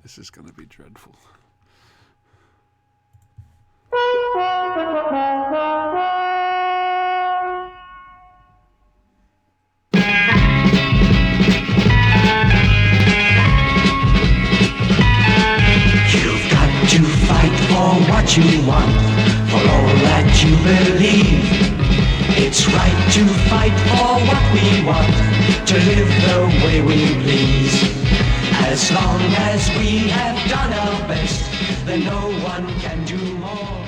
This is going to be dreadful. You've got to fight for what you want, for all that you believe. It's right to fight for what we want, to live the way we please. As long as we have done our best, then no one can do more.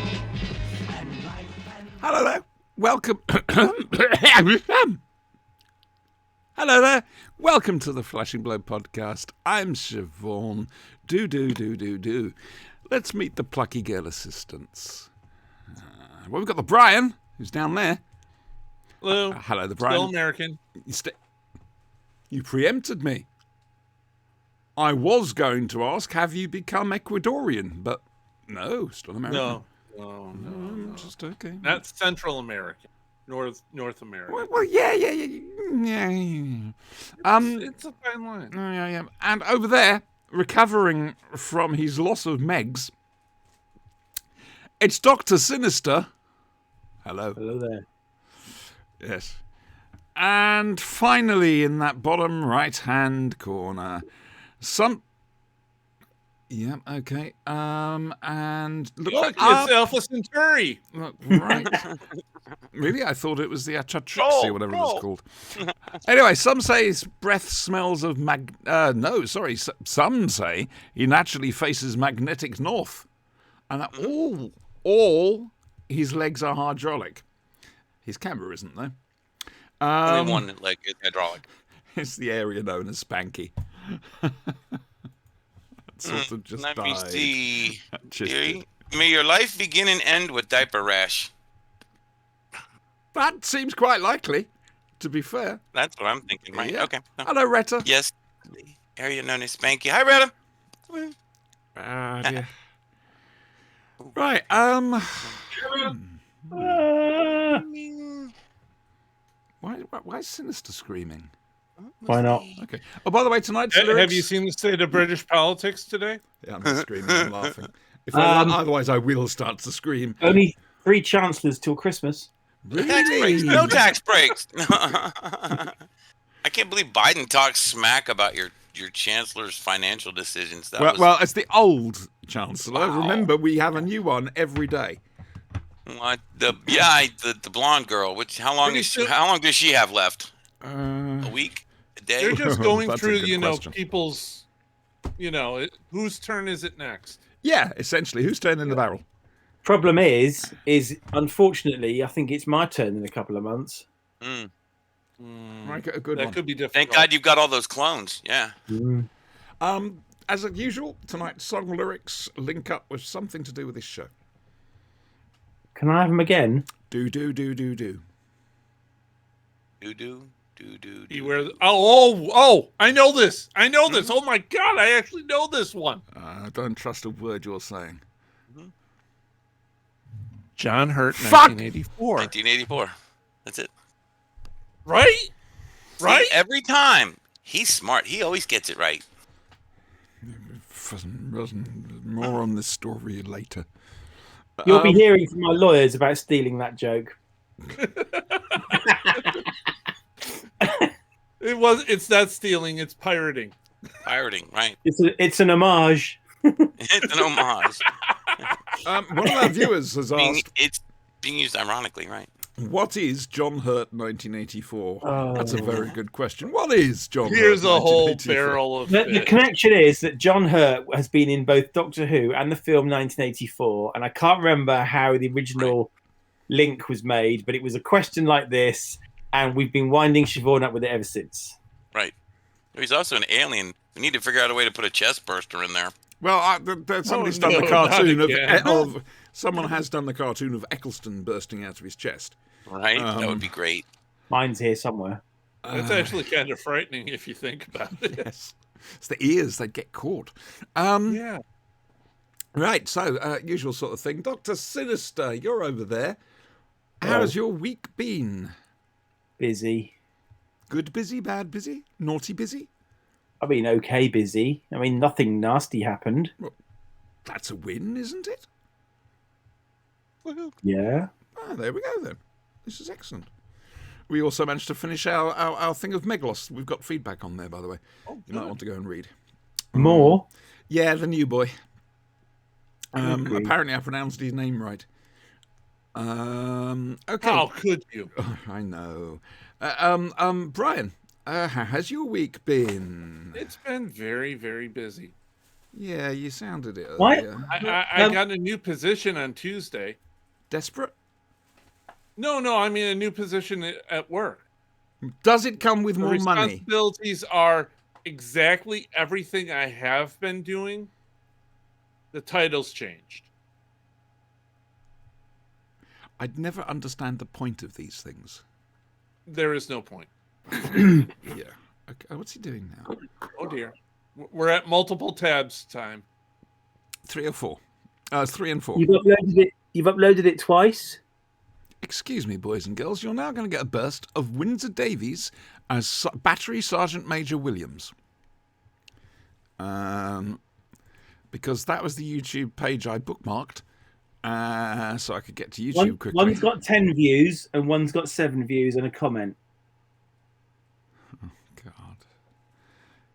And life and Hello there. Welcome. Hello there. Welcome to the Flashing Blow podcast. I'm Siobhan. Do. Let's meet the plucky girl assistants. Well, we've got the Brian, who's down there. Hello. Hello, the Brian. Still American. You preempted me. I was going to ask, have you become Ecuadorian? But no, still American. No. Just okay. Not Central American. North America. Well, yeah. It's a fine line. Yeah. And over there, recovering from his loss of Megs, it's Dr. Sinister. Hello. Hello there. Yes. And finally, in that bottom right-hand corner, Yeah, okay. And Look, up. it's Alpha Centauri. Right. Really? I thought it was the Achatrixie or whatever it was called. Anyway, some say his breath smells of some say he naturally faces magnetic north. And that all his legs are hydraulic. His camera isn't, though. Only one leg is hydraulic. It's the area known as Spanky. Sort of just Let died. me see. Just May your life begin and end with diaper rash. That seems quite likely, to be fair. That's what I'm thinking, right? Yeah. Okay. Hello, Retta. Yes. The area known as Spanky. Hi, Retta. Dear. Right, Why is Sinister screaming? Why not? Okay. Oh, by the way, tonight's Have lyrics... you seen the state of British politics today? Yeah, I'm not screaming, I'm laughing. Otherwise, I will start to scream. Only 3 chancellors till Christmas. Tax breaks. No tax breaks. I can't believe Biden talks smack about your chancellor's financial decisions. That Well, it's the old Chancellor. Wow. Remember, we have a new one every day. What the blonde girl. How long does she have left? A week? A day? They're just going That's a through, good question. people's, whose turn is it next? Yeah, essentially. Who's turning the barrel? Problem is unfortunately, I think it's my turn in a couple of months. Right, a good That one. could be difficult. Thank God you've got all those clones. Yeah. As usual, tonight's song lyrics link up with something to do with this show. Can I have them again? Do. Do. Beware. Oh! I know this. Oh my God! I actually know this one. I don't trust a word you're saying. John Hurt, Fuck! 1984. 1984. That's it. Right? See, every time. He's smart. He always gets it right. More on this story later. You'll be hearing from my lawyers about stealing that joke. It's not stealing. It's pirating. Pirating, right? It's an homage. It's an homage. One of our viewers has asked, It's being used ironically, right? what is John Hurt 1984? Oh. That's a very good question. What is John Here's Hurt a whole 1984? barrel of The fish. connection is that John Hurt has been in both Doctor Who and the film 1984, and I can't remember how the original link was made, but it was a question like this, and we've been winding Siobhan up with it ever since. Right. He's also an alien. We need to figure out a way to put a chest burster in there. Well, somebody's done the no, cartoon not again. of someone has done the cartoon of Eccleston bursting out of his chest. Right? That would be great. Mine's here somewhere. That's actually kind of frightening if you think about it. Yes, it's the ears that get caught. Yeah. Right, so usual sort of thing. Dr. Sinister, you're over there. How's your week been? Busy. Good busy, bad busy, naughty busy? I mean, okay, busy. I mean, nothing nasty happened. That's a win, isn't it? Woohoo. Yeah. Ah, there we go then. This is excellent. We also managed to finish our thing of Megalos. We've got feedback on there, by the way. You might want to go and read. More. Yeah, the new boy. Okay. Apparently, I pronounced his name right. Okay. How could you? I know. Brian, how has your week been? It's been very, very busy. Yeah, you sounded it Why- earlier. I got a new position on Tuesday. Desperate? No, I mean a new position at work. Does it come with The more money? responsibilities are exactly everything I have been doing. The title's changed. I'd never understand the point of these things. There is no point. Yeah. Okay. What's he doing now? Oh dear. We're at multiple tabs time. 3 or 4? 3 and 4. You've uploaded it twice. Excuse me, boys and girls. You're now going to get a burst of Windsor Davies as Battery Sergeant Major Williams. Because that was the YouTube page I bookmarked, so I could get to YouTube quickly. One's got 10 views and one's got 7 views and a comment. God.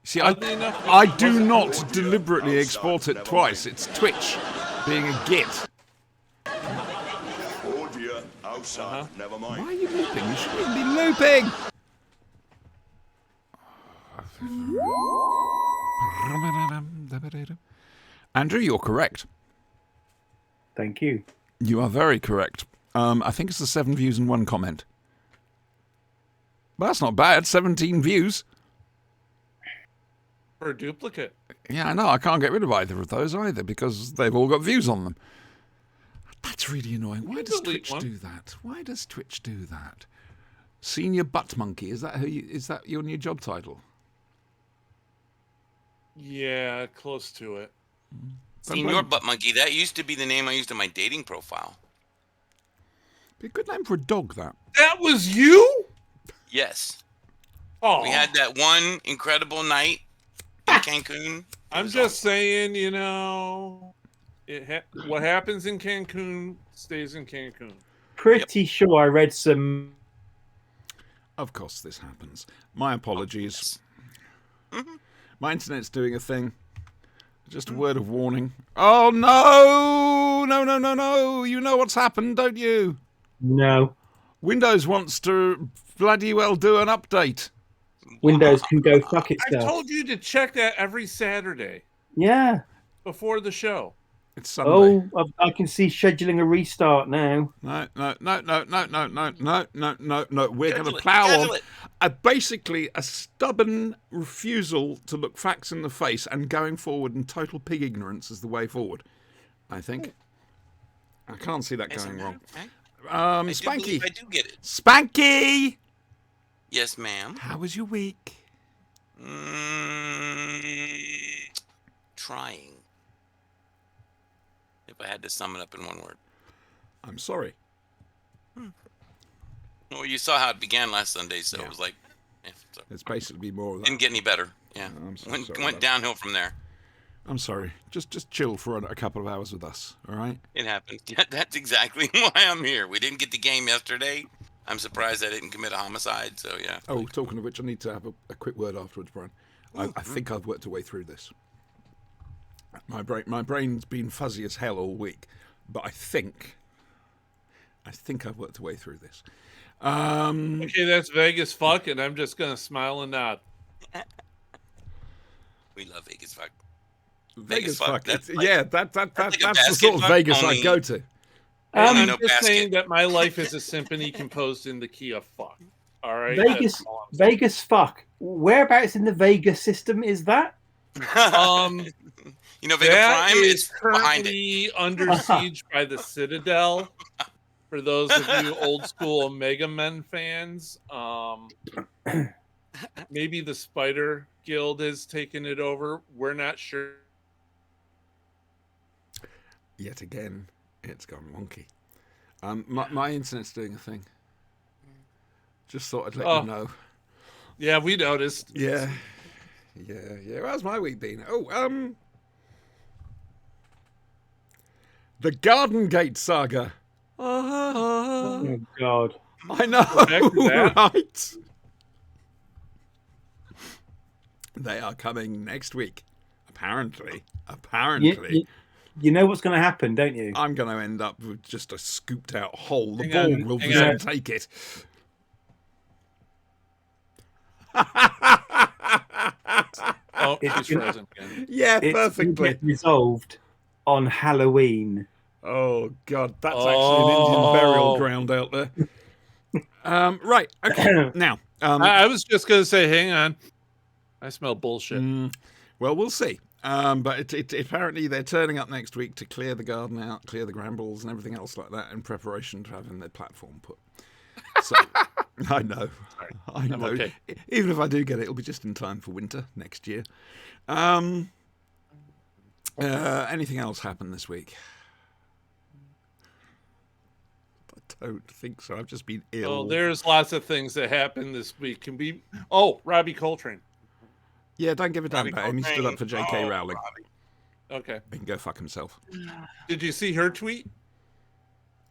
See, I do not deliberately export it twice. It's Twitch being a git. Oh dear, outside, never Why mind. are you looping? You shouldn't even be looping! Andrew, you're correct. Thank you. You are very correct. I think it's the 7 views and 1 comment. But that's not bad. 17 views. For a duplicate. Yeah, I know. I can't get rid of either of those either because they've all got views on them. That's really annoying. Why does delete Twitch one. do that? Why does Twitch do that? Senior Butt Monkey. Is that your new job title? Yeah, close to it. Senior Butt Monkey. That used to be the name I used in my dating profile. Be a good name for a dog, that. That was you? Yes. Oh, We had that one incredible night in Cancun. I'm just saying, what happens in Cancun stays in Cancun. Pretty sure I read some. Of course this happens. My apologies. Mhm. My internet's doing a thing. Just a word of warning. Oh, no! No. You know what's happened, don't you? No. Windows wants to bloody well do an update. Windows can go fuck I itself. told you to check that every Saturday Yeah. before the show. It's Sunday. Oh, I can see scheduling a restart now. No. We're going to Schedule it, plow schedule on. it. Basically, a stubborn refusal to look facts in the face and going forward in total pig ignorance is the way forward, I think. I can't see that going wrong. Okay. I do Spanky. believe I do get it. Spanky! Yes, ma'am. How was your week? Trying. If I had to sum it up in one word. I'm sorry. Well, you saw how it began last Sunday, so Yeah. it was like, so It's basically more of that. didn't get any better. Yeah, I'm so went sorry went about downhill from there. I'm sorry. Just chill for a couple of hours with us, all right? It happened. Yeah, that's exactly why I'm here. We didn't get the game yesterday. I'm surprised I didn't commit a homicide. So yeah. Oh, talking of which, I need to have a quick word afterwards, Brian. I think I've worked a way through this. My brain's been fuzzy as hell all week, but I think I've worked a way through this. Okay, that's Vegas fuck, and I'm just gonna smile and nod. We love Vegas fuck. Vegas fuck, fuck. that's That's like the a basket sort of fuck, Vegas I only- go to. Only I'm no just basket. saying that my life is a symphony composed in the key of fuck. All right. Vegas, That's all I'm saying. Vegas, fuck. Whereabouts in the Vegas system is that? You know, Vega That Prime is is behind it. currently under siege by the Citadel. For those of you old school Omega Men fans, maybe the Spider Guild has taken it over. We're not sure. Yet again, it's gone wonky. My internet's doing a thing. Just thought I'd let Oh. you know. Yeah, we noticed. Yeah. Yeah. How's my week been? Oh, the Garden Gate saga. Oh God. I know, back to that? right? They are coming next week. Apparently. You know what's going to happen, don't you? I'm going to end up with just a scooped out hole. The Hang Borg on, will hang then on. take it. Oh, It's she's gonna- frozen again. Yeah, It's gonna perfectly. get resolved on Halloween. Oh, God. That's actually an Indian burial ground out there. Right. Okay. Now. I was just gonna say, hang on. I smell bullshit. Well, we'll see. But it apparently they're turning up next week to clear the garden out, clear the brambles and everything else like that in preparation to having their platform put. So I know. I know. okay. Even if I do get it, it'll be just in time for winter next year. Anything else happened this week? I don't think so. I've just been ill. Oh, there's lots of things that happened this week. Can be. Oh, Robbie Coltrane. Yeah, don't give a damn Robbie about him. He stood up for Coltrane. J.K. Oh, Rowling. Robbie. Okay. He can go fuck himself. Did you see her tweet?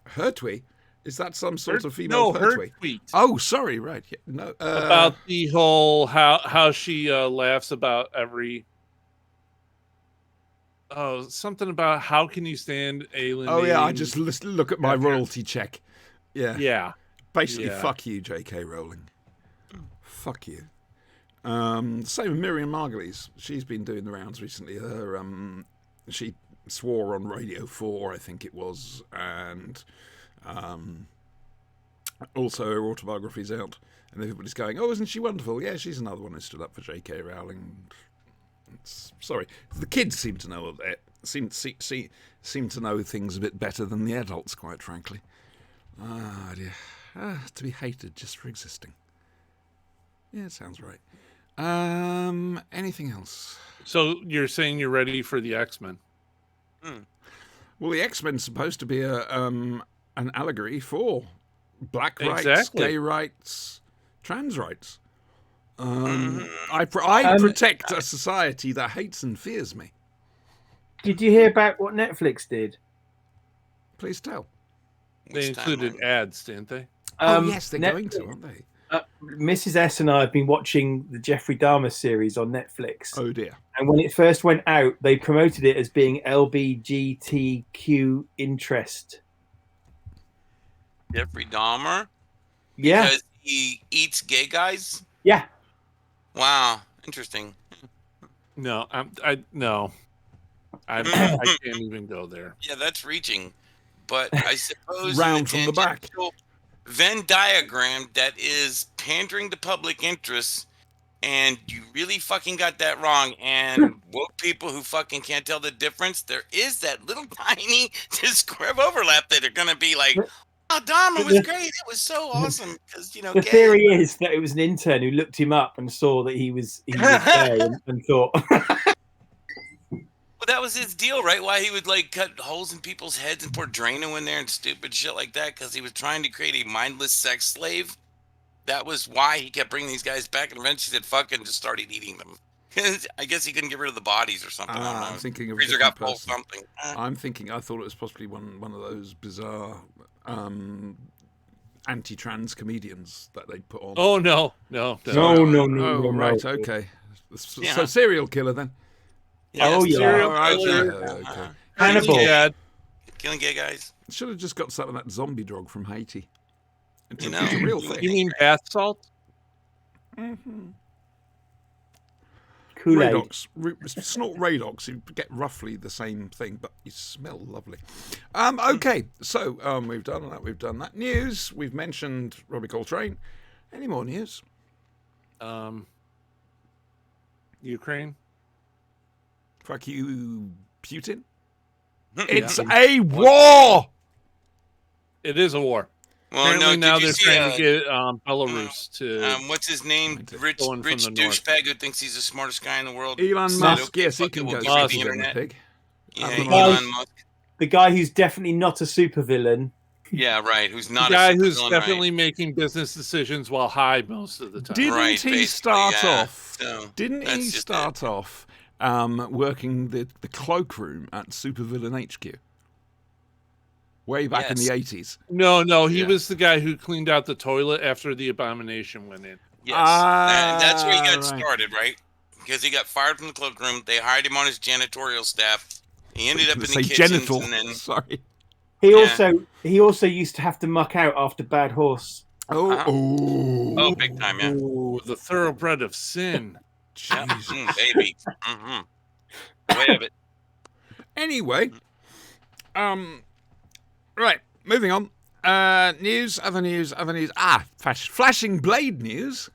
Her tweet? Is that some sort Her- of female no, her her tweet? tweet Oh, sorry. Right. Yeah, no. about the whole how she laughs about every. Oh, something about how can you stand alien? Oh yeah, I just look at my royalty check. Yeah. Yeah. Basically, yeah. fuck you, J.K. Rowling. Fuck you. Same with Miriam Margolyes. She's been doing the rounds recently. Her she swore on Radio 4, I think it was, and also her autobiography's out, and everybody's going, "Oh, isn't she wonderful?" Yeah, she's another one who stood up for J.K. Rowling. Sorry, the kids seem to know it. Seem to know things a bit better than the adults, quite frankly. Ah, dear. To be hated just for existing. Yeah, it sounds right. Anything else? So you're saying you're ready for the X-Men? Well, the X-Men's supposed to be an allegory for black rights, Exactly. gay rights, trans rights. I protect a society that hates and fears me. Did you hear about what Netflix did? Please tell. They Which included timeline? ads, didn't they? Oh, yes, they're Netflix- going to, aren't they? Mrs. S and I have been watching the Jeffrey Dahmer series on Netflix. Oh, dear. And when it first went out, they promoted it as being LBGTQ interest. Jeffrey Dahmer. Yeah. Because he eats gay guys. Yeah. Wow, interesting. No, I can't even go there. Yeah, that's reaching. But I suppose Round in from the back. tangential Venn diagram that is pandering to public interests, and you really fucking got that wrong. And woke people who fucking can't tell the difference, there is that little tiny square overlap that are gonna be like, "Oh, Dahmer was great. It was so awesome." Because The gay. theory is that it was an intern who looked him up and saw that he was gay and thought, Well, that was his deal, right? Why he would like cut holes in people's heads and pour Drano in there and stupid shit like that, because he was trying to create a mindless sex slave. That was why he kept bringing these guys back, and eventually said, "Fucking," just started eating them. I guess he couldn't get rid of the bodies or something. I don't know. I'm thinking of a Freezer different got full person. something. I thought it was possibly one of those bizarre anti-trans comedians that they'd put on. Oh no. no. Oh, right, okay. So Yeah. serial killer then. Oh, yeah. Serial Oh, okay, killer. okay. Hannibal. Yeah. Killing gay guys. Should have just got some of that zombie drug from Haiti. It's, You a, know, it's a real You thing. mean bath salt? Kool-Aid. Radox. Snort Radox. You get roughly the same thing, but you smell lovely. Okay, so we've done that. We've done that. News. We've mentioned Robbie Coltrane. Any more news? Ukraine. Fuck you, Putin. Yeah. It's a war. It is a war. Well, Apparently no, now did you they're see, trying to get Belarus to. what's his name? Rich Going from the north. douchebag who thinks he's the smartest guy in the world. Elon said, Musk. "Okay, Yes, he fuck can it, go. we'll Musk. give you the Son of a internet." pig. Yeah, Elon Elon Musk. Musk. The guy who's definitely not a supervillain Yeah, right. Who's not The guy a who's supervillain, definitely making business decisions while high most of the time. Didn't Right, he basically, start yeah. off? So, Didn't he that's just start off working the cloakroom at Supervillain HQ? Way back in the Yes. 80s. No, he Yeah. was the guy who cleaned out the toilet after the Abomination went in. Yes, that's where he got right. started, right? Because he got fired from the cloakroom. They hired him on his janitorial staff. He ended up in the Say kitchens, genital. and then Sorry. He also used to have to muck out after Bad Horse. oh, big time, yeah, Ooh, the thoroughbred of sin. yeah. Jesus. Baby, way of it. Anyway, right, moving on. News, other news. Flashing Blade news.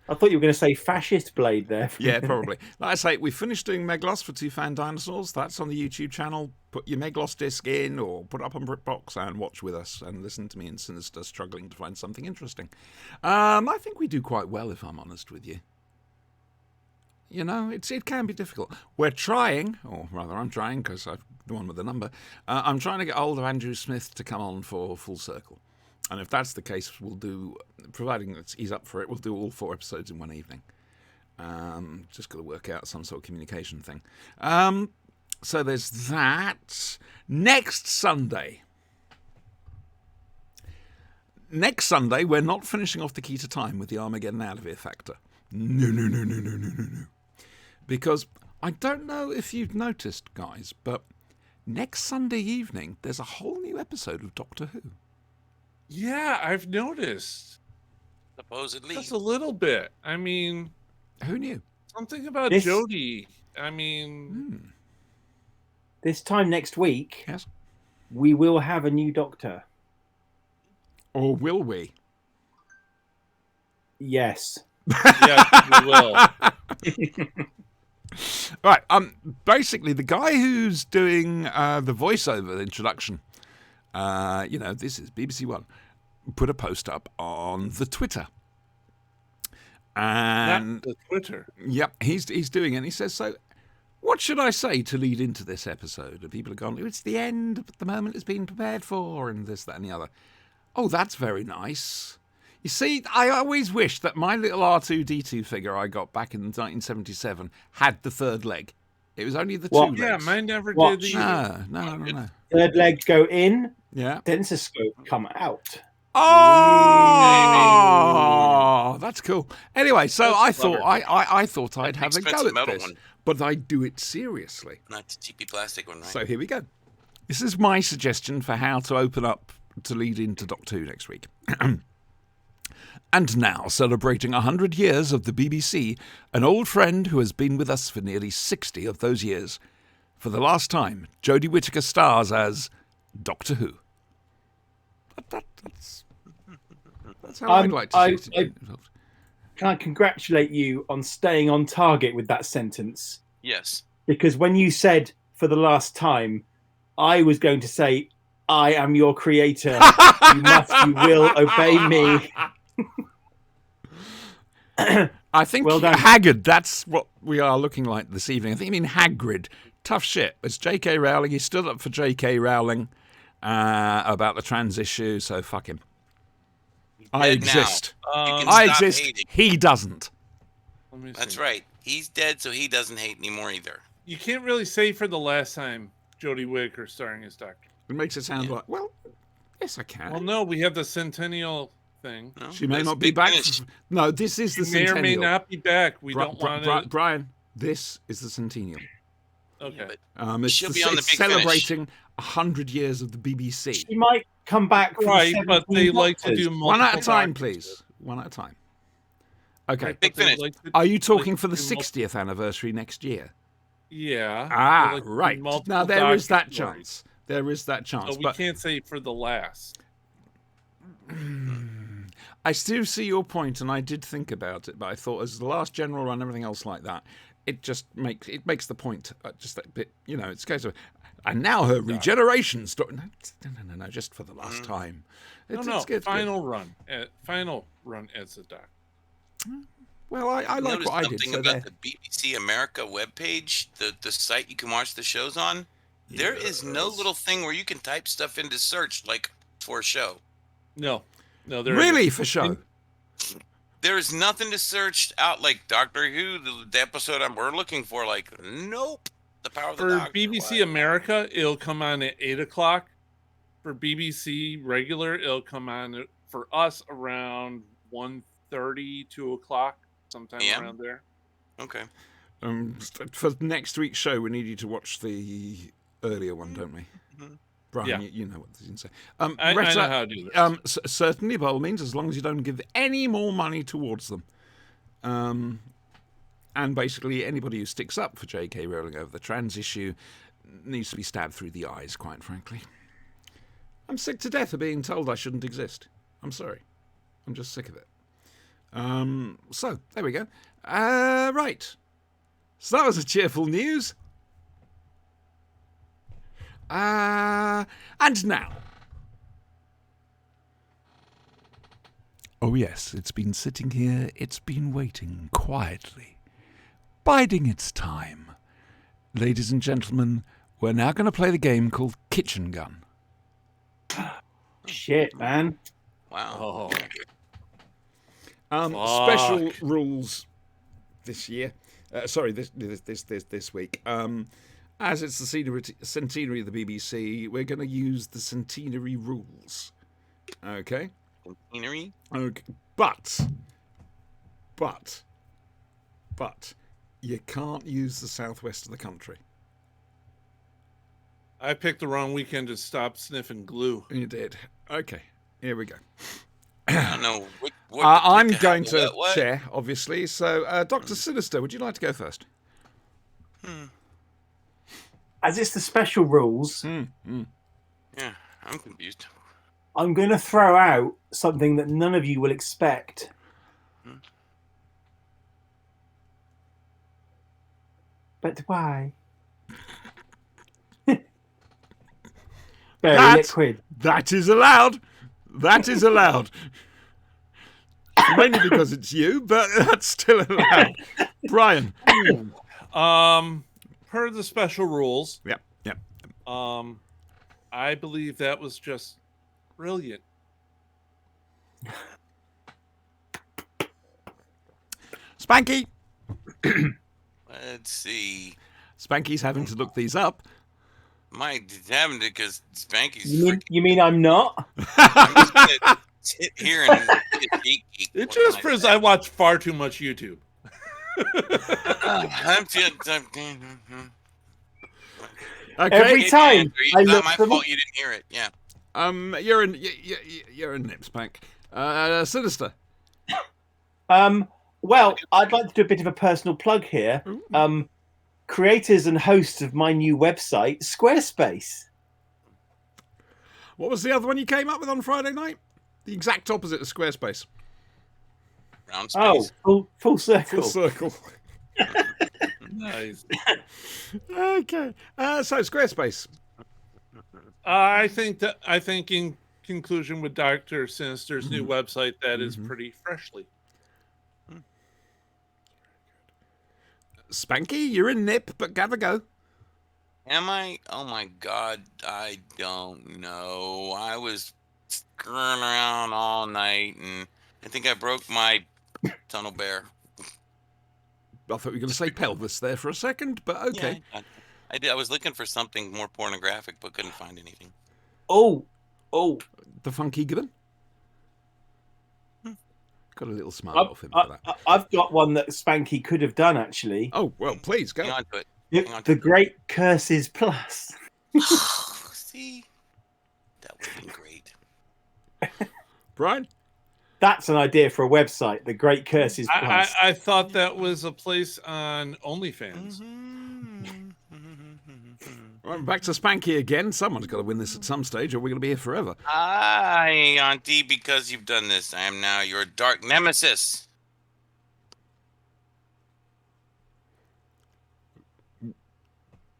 I thought you were going to say fascist blade there. Yeah, probably. Like I say, we finished doing Meglos for Two Fan Dinosaurs. That's on the YouTube channel. Put your Meglos disc in or put it up on BritBox and watch with us and listen to me and Sinister struggling to find something interesting. I think we do quite well, if I'm honest with you. You know, it can be difficult. We're trying, or rather I'm trying because I'm the one with the number. I'm trying to get hold of Andrew Smith to come on for Full Circle. And if that's the case, we'll do, providing that he's up for it, we'll do all 4 episodes in one evening. Just got to work out some sort of communication thing. So there's that. Next Sunday, we're not finishing off the Key to Time with the Armageddon Out of Here factor. No. Because I don't know if you've noticed, guys, but next Sunday evening, there's a whole new episode of Doctor Who. Yeah, I've noticed. Supposedly, Just a little bit. I mean, Who knew? something about This- Jodie. I mean, This time next week, Yes. we will have a new Doctor. Or will we? Yes. yeah, we will. Right. Basically, the guy who's doing the voiceover introduction, this is BBC One, put a post up on the Twitter. And Not the Twitter. yep, he's doing it. And he says, so what should I say to lead into this episode? And people have gone, it's the end, but the moment it's been prepared for, and this, that, and the other. Oh, that's very nice. You see, I always wish that my little R2-D2 figure I got back in 1977 had the third leg. It was only the What? two Yeah, legs. mine never Watch. did either. No. Third leg go in, Yeah. Densoscope come out. Oh, that's cool. Anyway, so That's I thought clever. I thought I'd have a go expensive at metal this, one. but I'd do it seriously. not the cheapy plastic one, right? So here we go. This is my suggestion for how to open up to lead into Doctor Who next week. And now, celebrating 100 years of the BBC, an old friend who has been with us for nearly 60 of those years. For the last time, Jodie Whittaker stars as Doctor Who. That's how I'd like to see it. Can I congratulate you on staying on target with that sentence? Yes. Because when you said for the last time, I was going to say, I am your creator. You will obey me. I think Well done. Haggard, that's what we are looking like this evening. I think you mean Hagrid. Tough shit. It's J.K. Rowling. He stood up for J.K. Rowling about the trans issue, so fuck him. I Dead now. exist. You can I stop exist. hating. He doesn't. Let me see. That's right. He's dead, so he doesn't hate anymore either. You can't really say for the last time Jodie Whittaker starring as Doctor. It makes it sound like, well, yes, I can. Well, no, we have the centennial thing. No? She may That's not be big back. finish. No, this is the She may or may centennial. not be back. We don't want to. Brian, this is the centennial. Okay. But It's, She'll be on the it's big finish. celebrating 100 years of the BBC. She might come back for Right, the but they 17 like to Doctors. do multiple One at a time, Doctors. please. One at a time. Okay. Right, Big but they finish. like to- Are you like talking to for the do mul- 60th anniversary next year? Yeah. they Ah, like to do right. multiple Now there is Doctor that stories. chance. There is that chance. So we But can't say for the last. I still see your point, and I did think about it. But I thought, as the last general run, everything else like that, it just makes the point just that bit. You know, it's goes. And now her regeneration story. No, just for the last time. It's No, good. final run. Final run as a Doctor. Well, I like Notice what I did. something So about there. the BBC America webpage, the site you can watch the shows on. There is no little thing where you can type stuff into search like for a show. No, there Really, isn't. for show? There is nothing to search out like Doctor Who, the episode we're looking for. Like, nope. The Power of the For Doctor. BBC what? America, it'll come on at 8:00. For BBC regular, it'll come on for us around 1:30, 2:00, sometime Yeah. around there. Okay. For next week's show, we need you to watch the earlier one, don't we? Mhm. Brian, Yeah. you know what this is. I Retta, know how to do this. certainly, by all means, as long as you don't give any more money towards them. And basically, anybody who sticks up for J.K. Rowling over the trans issue needs to be stabbed through the eyes, quite frankly. I'm sick to death of being told I shouldn't exist. I'm sorry. I'm just sick of it. So, there we go. Right. So that was a cheerful news. And now. Oh yes, it's been sitting here, it's been waiting quietly, biding its time. Ladies and gentlemen, we're now going to play the game called Kitchen Gun. Shit, man. Wow. Oh, Special rules this year. This week. As it's the centenary of the BBC, we're going to use the centenary rules. Okay? Scenery. Okay. But you can't use the southwest of the country. I picked the wrong weekend to stop sniffing glue. You did. Okay. Here we go. I don't know. I'm what the going hell- to what? chair, obviously. So, Dr. Sinister, would you like to go first? As it's the special rules, Yeah, I'm confused. I'm going to throw out something that none of you will expect. But why? Very liquid. That is allowed. That is allowed. Mainly because it's you, but that's still allowed. Brian. Per the special rules, Yep. I believe that was just brilliant. Spanky. Let's see. Spanky's having to look these up. Might having to because Spanky's You mean I'm not? I'm just gonna sit here and be a geek. It just proves I watch far too much YouTube. I'm just. Okay. Every time It's I not look my for fault you didn't hear it. Yeah. You're in Nip, Spank. Sinister. Well, I'd like to do a bit of a personal plug here. Creators and hosts of my new website, Squarespace. What was the other one you came up with on Friday night? The exact opposite of Squarespace. Round Oh, space. full circle. Full circle. Nice. Okay. So Squarespace. I think in conclusion with Dr. Sinister's new website, that is pretty freshly. Spanky, you're in Nip, but have a go. Am I? Oh my God, I don't know. I was screwing around all night, and I think I broke my tunnel bear. I thought you were going to say pelvis there for a second, but okay. Yeah, I did. I was looking for something more pornographic, but couldn't find anything. Oh, The funky gibbon. Got a little smile off him for that. I've got one that Spanky could have done, actually. Oh, well, please go. Hang on to it. Hang on to The it. Great Curses Plus. See, that would have been great. Brian? That's an idea for a website, The Great Curses Plus. I thought that was a place on OnlyFans. Right, back to Spanky again. Someone's got to win this at some stage, or we're going to be here forever. Hi, Auntie, because you've done this, I am now your dark nemesis.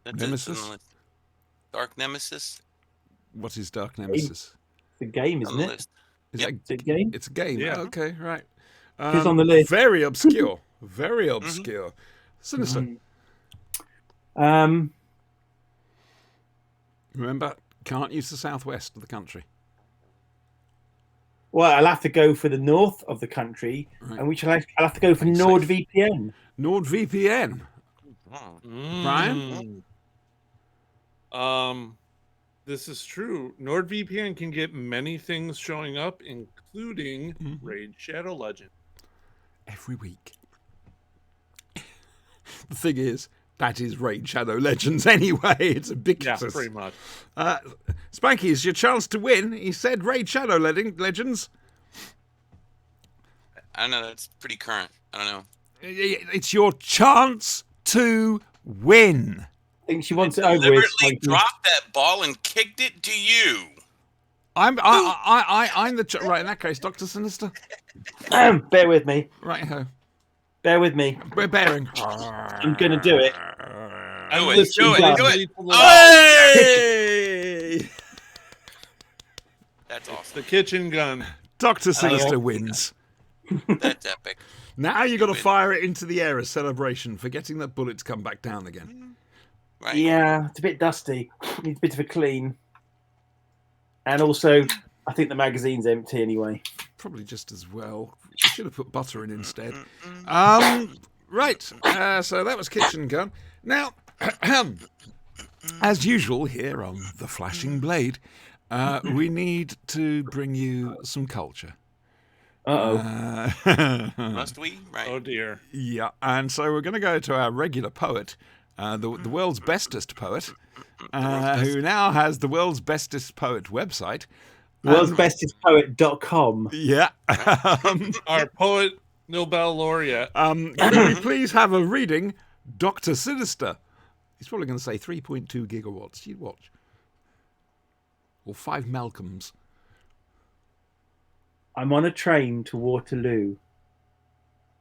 That's it, Nemesis? it's on the list. Dark nemesis. What is Dark Nemesis? It's a game, On isn't the it? list. Is Yep. that It's a game. It's a game. Yeah. Okay, right. It's on the list. Very obscure. Very obscure. Sinister. Um, Remember, can't use the southwest of the country. Well, I'll have to go for the north of the country, Right. and I'll have to go for Safe. NordVPN. NordVPN. Mm. This is true. NordVPN can get many things showing up, including Raid Shadow Legend. Every week. The thing is, that is Raid Shadow Legends anyway. It's Yeah, ubiquitous. pretty much. Spanky, it's your chance to win. He said Raid Shadow Legends. I don't know. That's pretty current. I don't know. It's your chance to win. I think she wants it over with. Deliberately dropped that ball and kicked it to you. I'm the right in that case, Dr. Sinister. Bear with me. Right ho. Bear with me. We're bearing. I'm going to do it. Do it. Listen, Do it. Dad. Do it. Hey! That's awesome. The kitchen gun. Dr. Sinister wins. That's epic. Now you got to win. fire it into the air as celebration, forgetting that bullets come back down again. Right. Yeah, it's a bit dusty. Needs a bit of a clean. And also, I think the magazine's empty anyway. Probably just as well. Should have put butter in instead. Right. So that was kitchen gun. Now, as usual here on the Flashing Blade, we need to bring you some culture. Must we? Right. Oh dear. Yeah, and so we're going to go to our regular poet, the world's bestest poet, who now has the world's bestest poet website. Worldsbestestpoet.com. Yeah. Our poet Nobel laureate. Can we please have a reading, Dr. Sinister? He's probably going to say 3.2 gigawatts. You watch. Or 5 Malcolms. I'm on a train to Waterloo.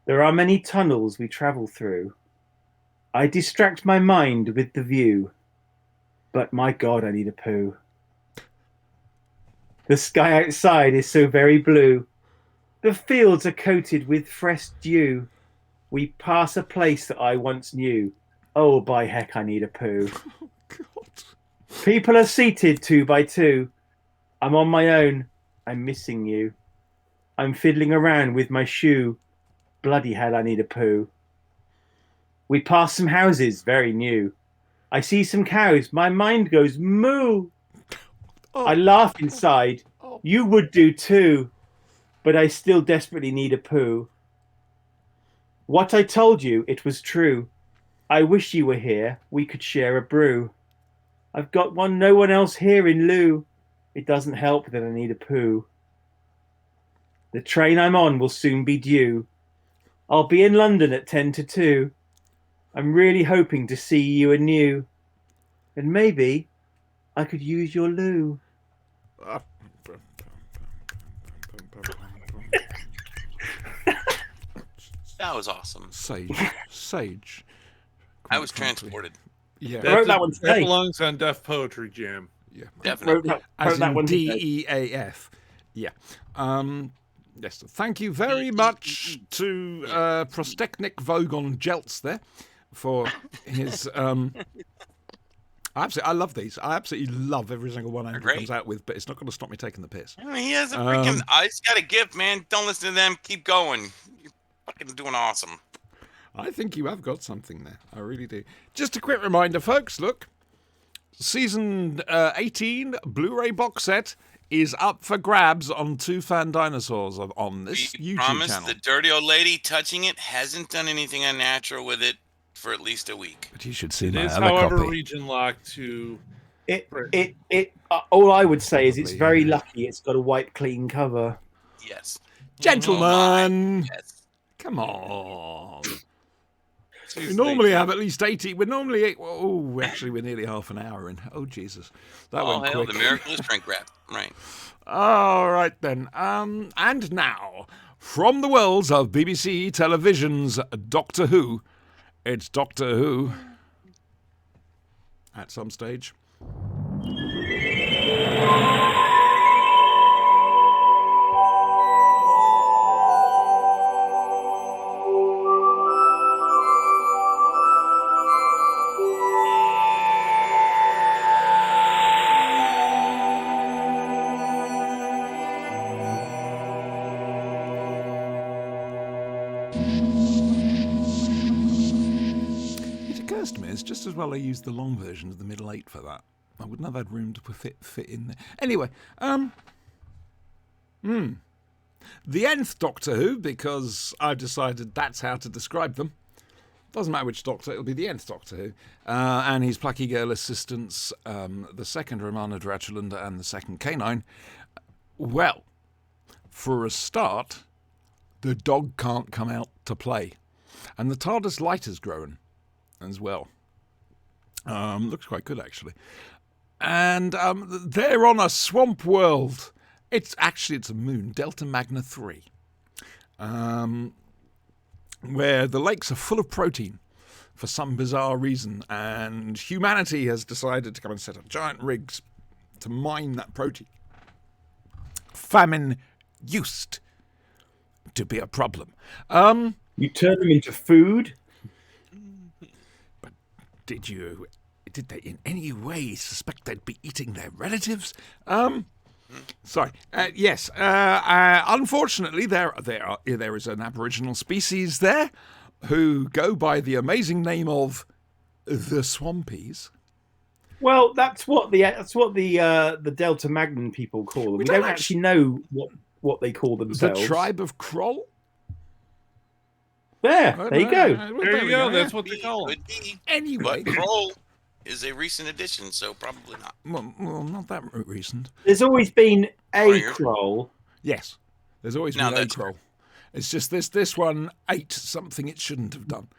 There are many tunnels we travel through. I distract my mind with the view. But my God, I need a poo. The sky outside is so very blue. The fields are coated with fresh dew. We pass a place that I once knew. Oh, by heck, I need a poo. God. People are seated 2 by 2. I'm on my own. I'm missing you. I'm fiddling around with my shoe. Bloody hell, I need a poo. We pass some houses, very new. I see some cows. My mind goes moo. Oh. I laugh inside. You would do too. But I still desperately need a poo. What I told you, it was true. I wish you were here. We could share a brew. I've got no one else here in lieu. It doesn't help that I need a poo. The train I'm on will soon be due. I'll be in London at 10 to 2. I'm really hoping to see you anew. And maybe I could use your loo. That was awesome. Sage. I was Quite frankly. transported. Yeah. I wrote that one That today. belongs on Def Poetry Jam. Yeah. Definitely. As Wrote that in one today. DEAF. Yeah. Yes. Thank you very much to Prosteknik Vogon Jeltz there for his. I love these. I absolutely love every single one Andrew great. comes out with, but it's not going to stop me taking the piss. I mean, he has a freaking. He's got a gift, man. Don't listen to them. Keep going. You're fucking doing awesome. I think you have got something there. I really do. Just a quick reminder, folks. Look, season 18 Blu-ray box set is up for grabs on Two Fan Dinosaurs on this We YouTube promise channel. the dirty old lady touching it hasn't done anything unnatural with it for at least a week. But you should see It my is, other however, copy. region locked to. All I would say is it's Probably, very yeah. lucky it's got a white clean cover. Yes. Gentlemen, Yes. come on. We Seriously. normally have at least 80. We're normally. Oh, actually, we're nearly half an hour in. Oh, Jesus. That Oh, went hell, quick. the miracle is shrink wrap. Right. All right, then. And now, from the worlds of BBC Television's Doctor Who, it's Doctor Who. At some stage. as well I used the long version of the middle 8 for that. I wouldn't have had room to fit in there. Anyway, the Nth Doctor Who, because I've decided that's how to describe them. Doesn't matter which Doctor, it'll be the Nth Doctor Who. And his plucky girl assistants, the second Romana Dratulanda and the second K9. Well, for a start, the dog can't come out to play. And the TARDIS light has grown as well. Looks quite good, actually. And they're on a swamp world. It's a moon, Delta Magna 3. Where the lakes are full of protein for some bizarre reason, and humanity has decided to come and set up giant rigs to mine that protein. Famine used to be a problem. You turn them into food? But did they in any way suspect they'd be eating their relatives? Sorry. Yes. Unfortunately, there is an Aboriginal species there who go by the amazing name of the Swampies. Well, that's what the Delta Magnum people call them. We don't actually know what they call themselves. The tribe of Kroll. There you go. There you go. That's what they call it. Anyway, But Kroll is a recent addition, so probably not. well, not that recent. There's always been a Kroll. Yes, there's always been a Kroll. It's just this one ate something it shouldn't have done.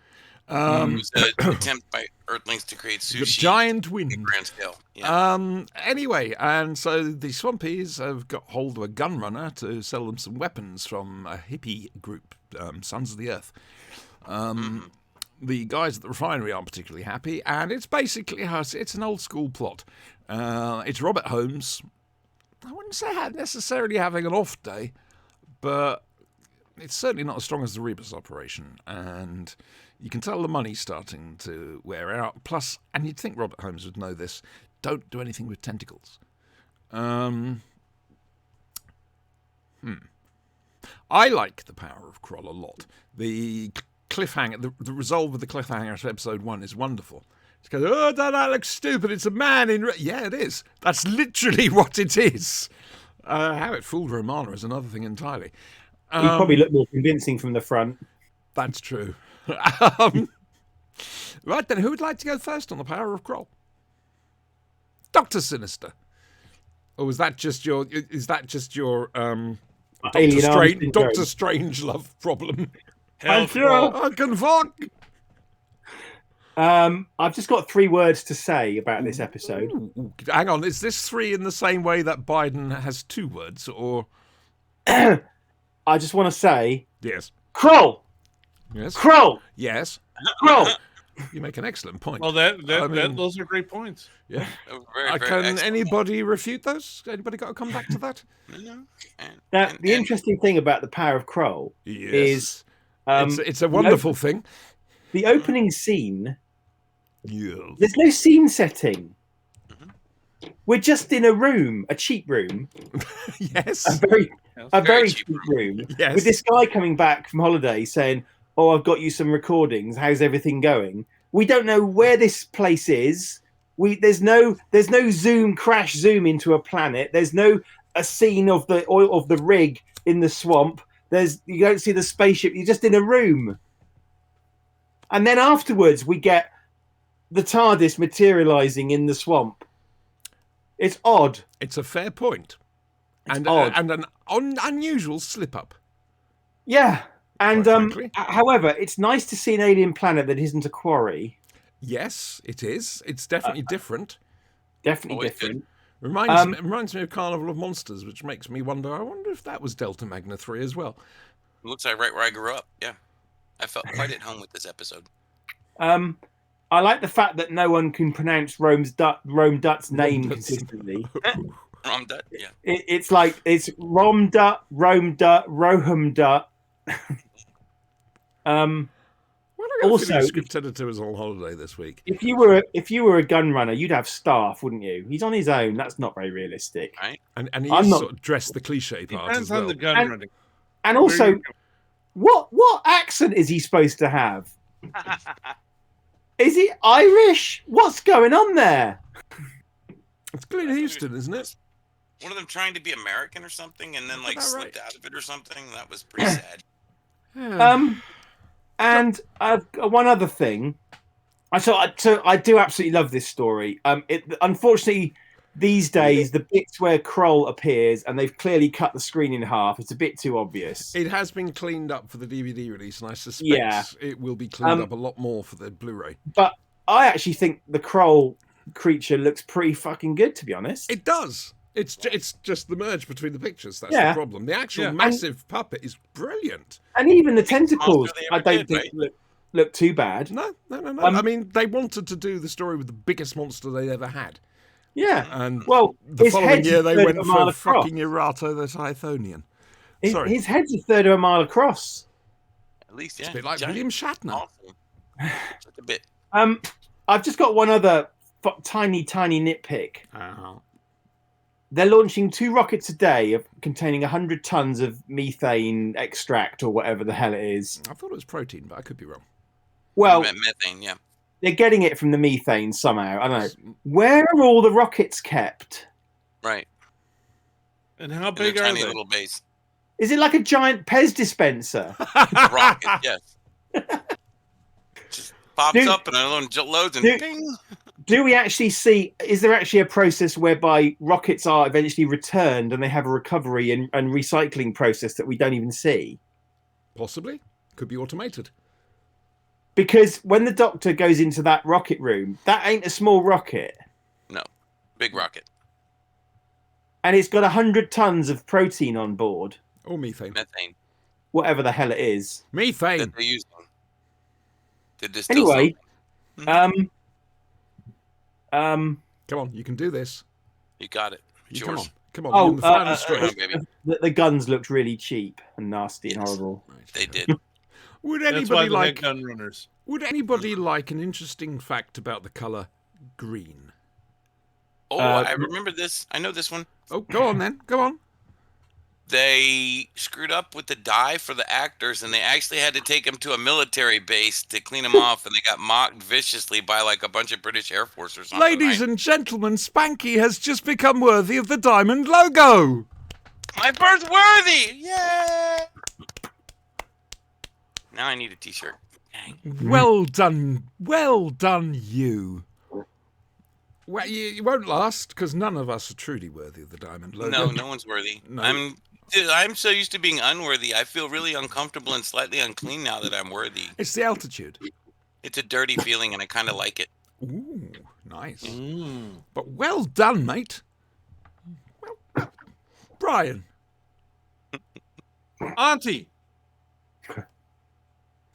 It was an attempt by Earthlings to create sushi. The giant wind. On a grand scale. Yeah. Anyway, and so the Swampies have got hold of a gunrunner to sell them some weapons from a hippie group, Sons of the Earth. The guys at the refinery aren't particularly happy, and it's basically it's an old school plot. It's Robert Holmes. I wouldn't say necessarily having an off day, but it's certainly not as strong as the Rebus operation, and you can tell the money's starting to wear out. Plus, and you'd think Robert Holmes would know this, don't do anything with tentacles. I like the power of Kroll a lot. The cliffhanger, the resolve of the cliffhanger to episode 1 is wonderful. It's going, oh, that looks stupid. It's a man in... Yeah, it is. That's literally what it is. How it fooled Romana is another thing entirely. He probably looked more convincing from the front. That's true. Right then, who would like to go first on the power of Kroll? Dr. Sinister. Or is that just your Doctor Strange love problem? I'm sure. I can fuck. I've just got 3 words to say about this episode. Ooh, hang on, is this 3 in the same way that Biden has 2 words, or? I just want to say, Yes. Kroll. Yes. Kroll. Yes. Kroll. You make an excellent point. Well, those are great points. Yeah. Very, very Can excellent. anybody refute those? Anybody got to come back to that? No. Now, the interesting thing about the power of Kroll is it's a wonderful thing. the opening scene. Yes. There's no scene setting. We're just in a room, a cheap room, Yes. a very cheap cheap room, Yes. with this guy coming back from holiday saying, "Oh, I've got you some recordings. How's everything going?" We don't know where this place is. There's no zoom into a planet. There's no a scene of the rig in the swamp. You don't see the spaceship. You're just in a room. And then afterwards, we get the TARDIS materializing in the swamp. It's odd. It's a fair point. And odd. And an unusual slip up. Yeah. And Quite frankly. however, it's nice to see an alien planet that isn't a quarry. Yes, it is. It's definitely different. Definitely Oh, it's different. Reminds me of Carnival of Monsters, which makes me wonder. I wonder if that was Delta Magna 3 as well. It looks like right where I grew up. Yeah. I felt quite at home with this episode. I like the fact that no one can pronounce Rome Dutt's name consistently. Rom Dutt, yeah. It's like it's Rom Dutt, Rome Dutt, Roham Dutt. Also, the script editor was on holiday this week. If you were a gun runner, you'd have staff, wouldn't you? He's on his own. That's not very realistic. Right. And he I'm is not- sort of dressed the cliche part Depends as well. on the gun running. And Where also, you what accent is he supposed to have? Is he Irish? What's going on there? It's Clint Eastwood, isn't it? One of them trying to be American or something, and then like About slipped right. out of it or something. That was pretty sad. Yeah. And one other thing. So I do absolutely love this story. Unfortunately, these days the bits where Kroll appears and they've clearly cut the screen in half. It's a bit too obvious. It has been cleaned up for the DVD release, and I suspect it will be cleaned up a lot more for the Blu-ray. But I actually think the Kroll creature looks pretty fucking good, to be honest. It does. It's just the merge between the pictures. That's Yeah. the problem. The actual massive puppet is brilliant. And even the tentacles, they I ever don't did, think look too bad. No. I mean, they wanted to do the story with the biggest monster they ever had. Yeah. And Well, the his following head's year a they third went of a mile for across. fucking Erato the Tythonian. Sorry. His head's a third of a mile across. At least, yeah. It's a bit like giant. William Shatner. Awesome. Just a bit. I've just got one other tiny nitpick. Uh-huh. They're launching 2 rockets a day containing 100 tons of methane extract or whatever the hell it is. I thought it was protein, but I could be wrong. Well, Methane, yeah. they're getting it from the methane somehow. I don't know. Where are all the rockets kept? Right. And how In their big are tiny they? little base. Is it like a giant Pez dispenser? Rocket, yes. Just pops Dude. up and another one loads and Dude. ping. Do we actually see? Is there actually a process whereby rockets are eventually returned and they have a recovery and recycling process that we don't even see? Possibly. Could be automated. Because when the Doctor goes into that rocket room, that ain't a small rocket, No. Big rocket. and it's got 100 tons of protein on board, Or methane. Methane whatever the hell it is. Methane. that they're using. To distill Anyway, something. Come on, you can do this. You got it. It's Come on. yours. Come on. Oh, you're in the final uh, stretch. Come on, baby. the guns looked really cheap and nasty and Yes. horrible. They did. Would That's why anybody they like had gun runners. Would anybody like an interesting fact about the color green? Oh, I remember this. I know this one. Oh, go on then. Go on. They screwed up with the dye for the actors, and they actually had to take them to a military base to clean them off, and they got mocked viciously by like a bunch of British Air Force or something. Ladies and gentlemen, Spanky has just become worthy of the diamond logo. my birth worthy! Yay! Now I need a T-shirt. Dang. Well done. Well done, you. Well, you won't last because none of us are truly worthy of the diamond logo. No, no one's worthy. No. Dude, I'm so used to being unworthy. I feel really uncomfortable and slightly unclean now that I'm worthy. It's the altitude. It's a dirty feeling, and I kind of like it. Ooh, nice. Mm. But well done, mate. Well, Brian. Auntie!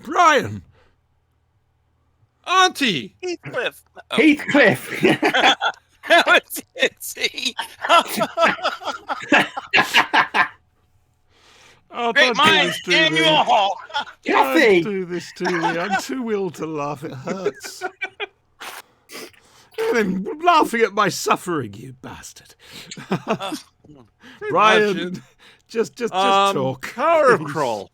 Brian. Auntie! Heathcliff. Oh, Heathcliff. that was it. See? Oh, Great don't do minds, this to me. Daniel Hall. Kathy. Don't do this to me. I'm too ill to laugh. It hurts. I'm laughing at my suffering, you bastard. Brian, just talk. Power of please. Kroll.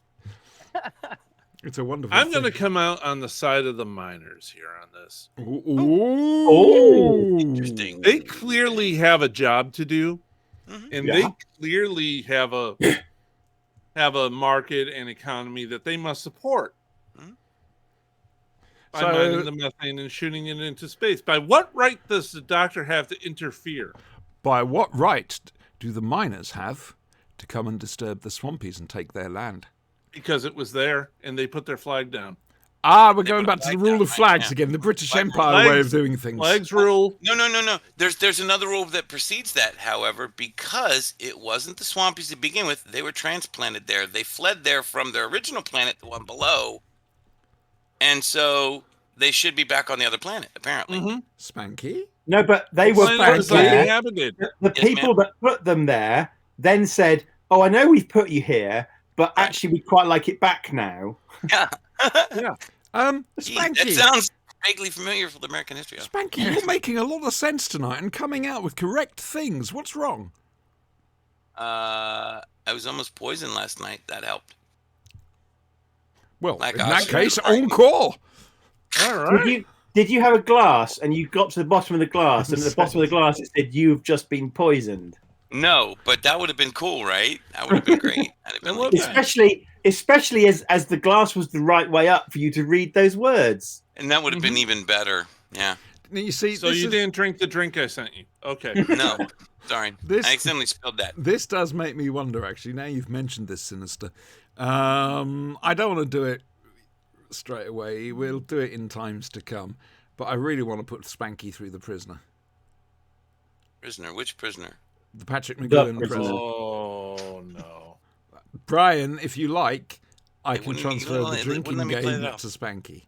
It's a wonderful I'm going to thing. come out on the side of the miners here on this. Ooh. Interesting. They clearly have a job to do, Mhm. and Yeah. they clearly have a market and economy that they must support by So- mining the methane and shooting it into space. By what right does the Doctor have to interfere? By what right do the miners have to come and disturb the Swampies and take their land? Because it was there, and they put their flag down. Ah, we're They going put a back to the flag rule down, of right, flags yeah. again, the British Flag- Empire way flags- of doing things. Flags rule. No. There's another rule that precedes that, however, because it wasn't the Swampies to begin with. They were transplanted there. They fled there from their original planet, the one below. And so they should be back on the other planet, apparently. Mm-hmm. Spanky? No, but they were Planet back was there. uninhabited. The Yes, people that put them there then said, "Oh, I know we've put you here, but actually we'd quite like it back now." Yeah. Spanky. That sounds vaguely familiar from American history. Spanky, you're making a lot of sense tonight and coming out with correct things. What's wrong? I was almost poisoned last night. That helped. Well, My in gosh. that case, encore. All Would right. you Did you have a glass and you got to the bottom of the glass, and at the bottom of the glass it said you've just been poisoned? No, but that would have been cool, right? That would have been great. That'd have been like, Especially as the glass was the right way up for you to read those words. and that would have been even better. Yeah. Now, you see, So you didn't drink the drink I sent you. Okay. No. Sorry. This- I accidentally spilled that. This does make me wonder, actually, now you've mentioned this, Sinister. I don't want to do it straight away. We'll do it in times to come. But I really want to put Spanky through the prisoner. Prisoner. Which prisoner? The Patrick McGowan prisoner. prisoner. Oh no. Brian, if you like, I It can wouldn't- transfer it the wouldn't drinking let me play game it out. to Spanky.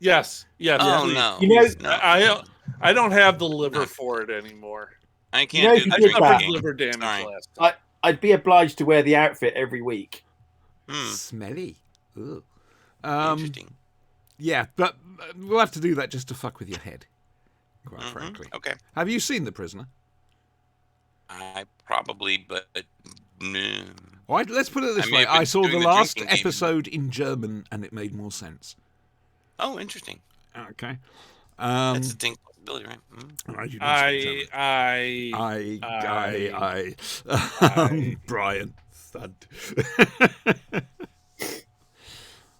Yes. Yes. Oh please. no. You know- No. I don't have the liver for it anymore. I You can't know, do if the you I did drinking that- suffered game. liver damage Sorry. last time. I'd be obliged to wear the outfit every week. Smelly. Ugh. Interesting. Yeah, but we'll have to do that just to fuck with your head, quite Mhm. frankly. Okay. Have you seen The Prisoner? I probably, but no. All right, let's put it this I may way. have been I saw doing the the last drinking game. episode in German and it made more sense. Oh, interesting. Okay. That's a thing possibility, right? Right, you don't speak German. I Brian. Thud.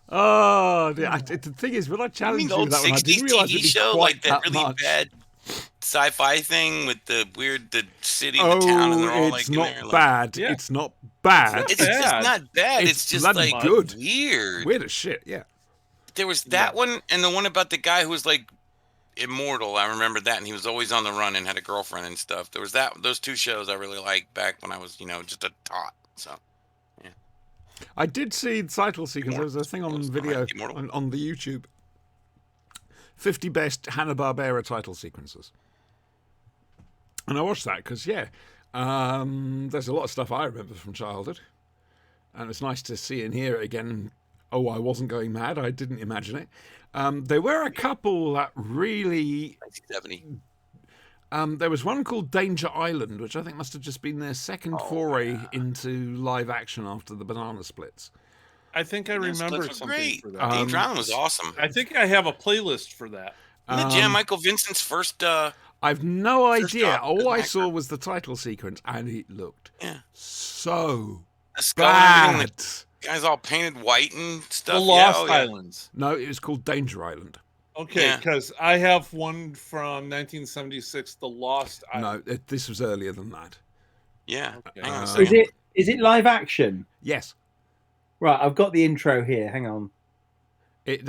Oh, the thing is, when I I challenged mean, the you old that one, I 60s didn't realize TV it'd be show, quite like that really much. bad sci-fi thing with the city, the town, and they're all like it's in not there. Like, bad. Yeah. It's not bad. it's just bad. not bad. It's It's, just bloody like good. weird. Weird as shit, yeah. There was that one, and the one about the guy who was like immortal. I remember that, and he was always on the run and had a girlfriend and stuff. There was those two shows I really liked back when I was, just a tot. So I did see the title sequence. There was a thing on Immortal. video Immortal. on the YouTube. 50 best Hanna-Barbera title sequences. And I watched that because, there's a lot of stuff I remember from childhood. And it's nice to see and hear it again. Oh, I wasn't going mad. I didn't imagine it. There were a couple that really... 1970. there was one called Danger Island, which I think must have just been their second foray into live action after the Banana Splits. I think I remember Splits were something great. for that. Danger Island was awesome. I think I have a playlist for that. Isn't that Jan Michael Vincent's first? I've no First idea. job as All an I saw actor. was the title sequence, and it looked Yeah. so A skull and bad. the guy's all painted white and stuff. The Yeah, Lost oh, yeah. Islands. No, it was called Danger Island. Okay, Yeah. because I have one from 1976, The Lost Island. No, this was earlier than that. Yeah. Okay. Hang on a Uh, second. Is it live action? Yes. Right, I've got the intro here. Hang on.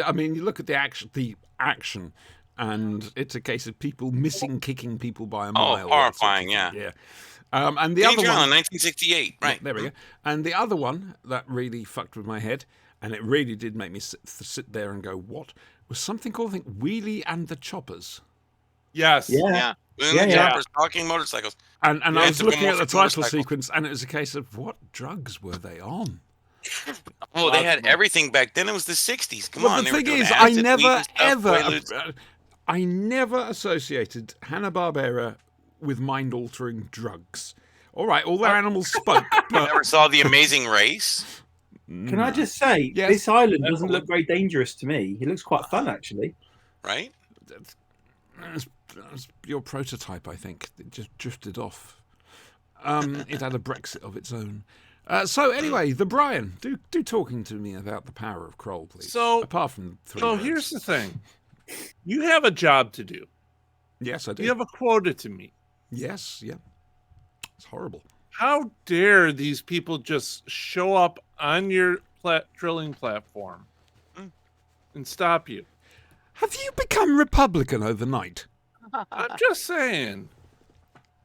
I mean, you look at the action, and it's a case of people kicking people by a mile. that sort of horrifying, thing. yeah. Yeah. And the Danger other one, Island, 1968. Right. there we go. And the other one that really fucked with my head, and it really did make me sit there and go, "What?" was something called, I think, Wheelie and the Choppers. Yes. Yeah. Yeah. And Yeah, the yeah. jumpers talking motorcycles. And Yeah, I it's was a looking at the Morphic title motorcycle. sequence, and it was a case of what drugs were they on? Oh, they Lots had of them. everything back then. It was the 60s. Come But on. the they were thing doing is, I acid, never, weed and stuff, ever, Quaaludes. I never associated Hanna-Barbera with mind-altering drugs. All right, all their animals spoke, but Never saw The Amazing Race. Can I just say, Yes. this island doesn't look very dangerous to me. It looks quite fun, actually. Right? That's your prototype, I think. It just drifted off. It had a Brexit of its own. So anyway, the Brian, do talking to me about the power of Kroll, please. So- apart from three So words. here's the thing. You have a job to do. Yes, I do. You have a quota to meet. Yes, yeah. It's horrible. How dare these people just show up on your drilling platform and stop you? Have you become Republican overnight? I'm just saying.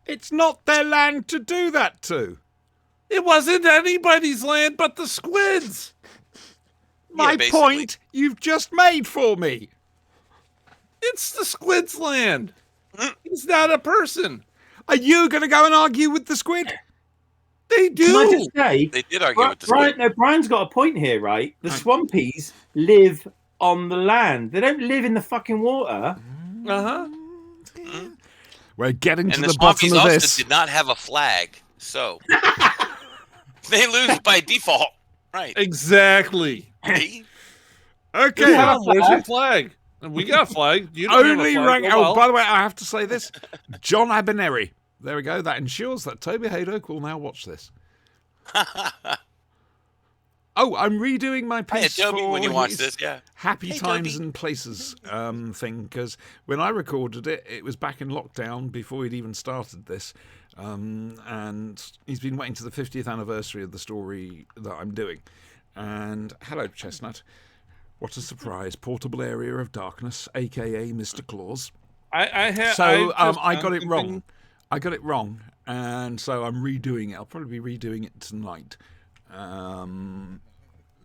It's not their land to do that to. It wasn't anybody's land but the squids. My basically. point you've just made for me. It's the squid's land. He's not a person. Are you going to go and argue with the squid? They Can I do. just say, They did argue with the Brian, squid. no, Brian's got a point here, right? The Swampies live on the land. They don't live in the fucking water. Uh-huh. We're getting And to the the bottom Swampies of also this. did not have a flag. So they lose by default. Right. Exactly. Hey, Okay. Yeah. Where's your flag? We got a flag. You don't have a Only flag. rank. Oh, Oh, well. by the way, I have to say this: John Abineri. There we go. That ensures that Toby Haydock will now watch this. Oh, I'm redoing my Hey, piece tell me for when you watch his this. Yeah. Happy Hey, Times Toby. and Places thing, because when I recorded it, it was back in lockdown before he'd even started this. And he's been waiting to the 50th anniversary of the story that I'm doing. And hello, Chestnut. What a surprise. Portable Area of Darkness, a.k.a. Mr. Claus. I got it wrong. I got it wrong. And so I'm redoing it. I'll probably be redoing it tonight.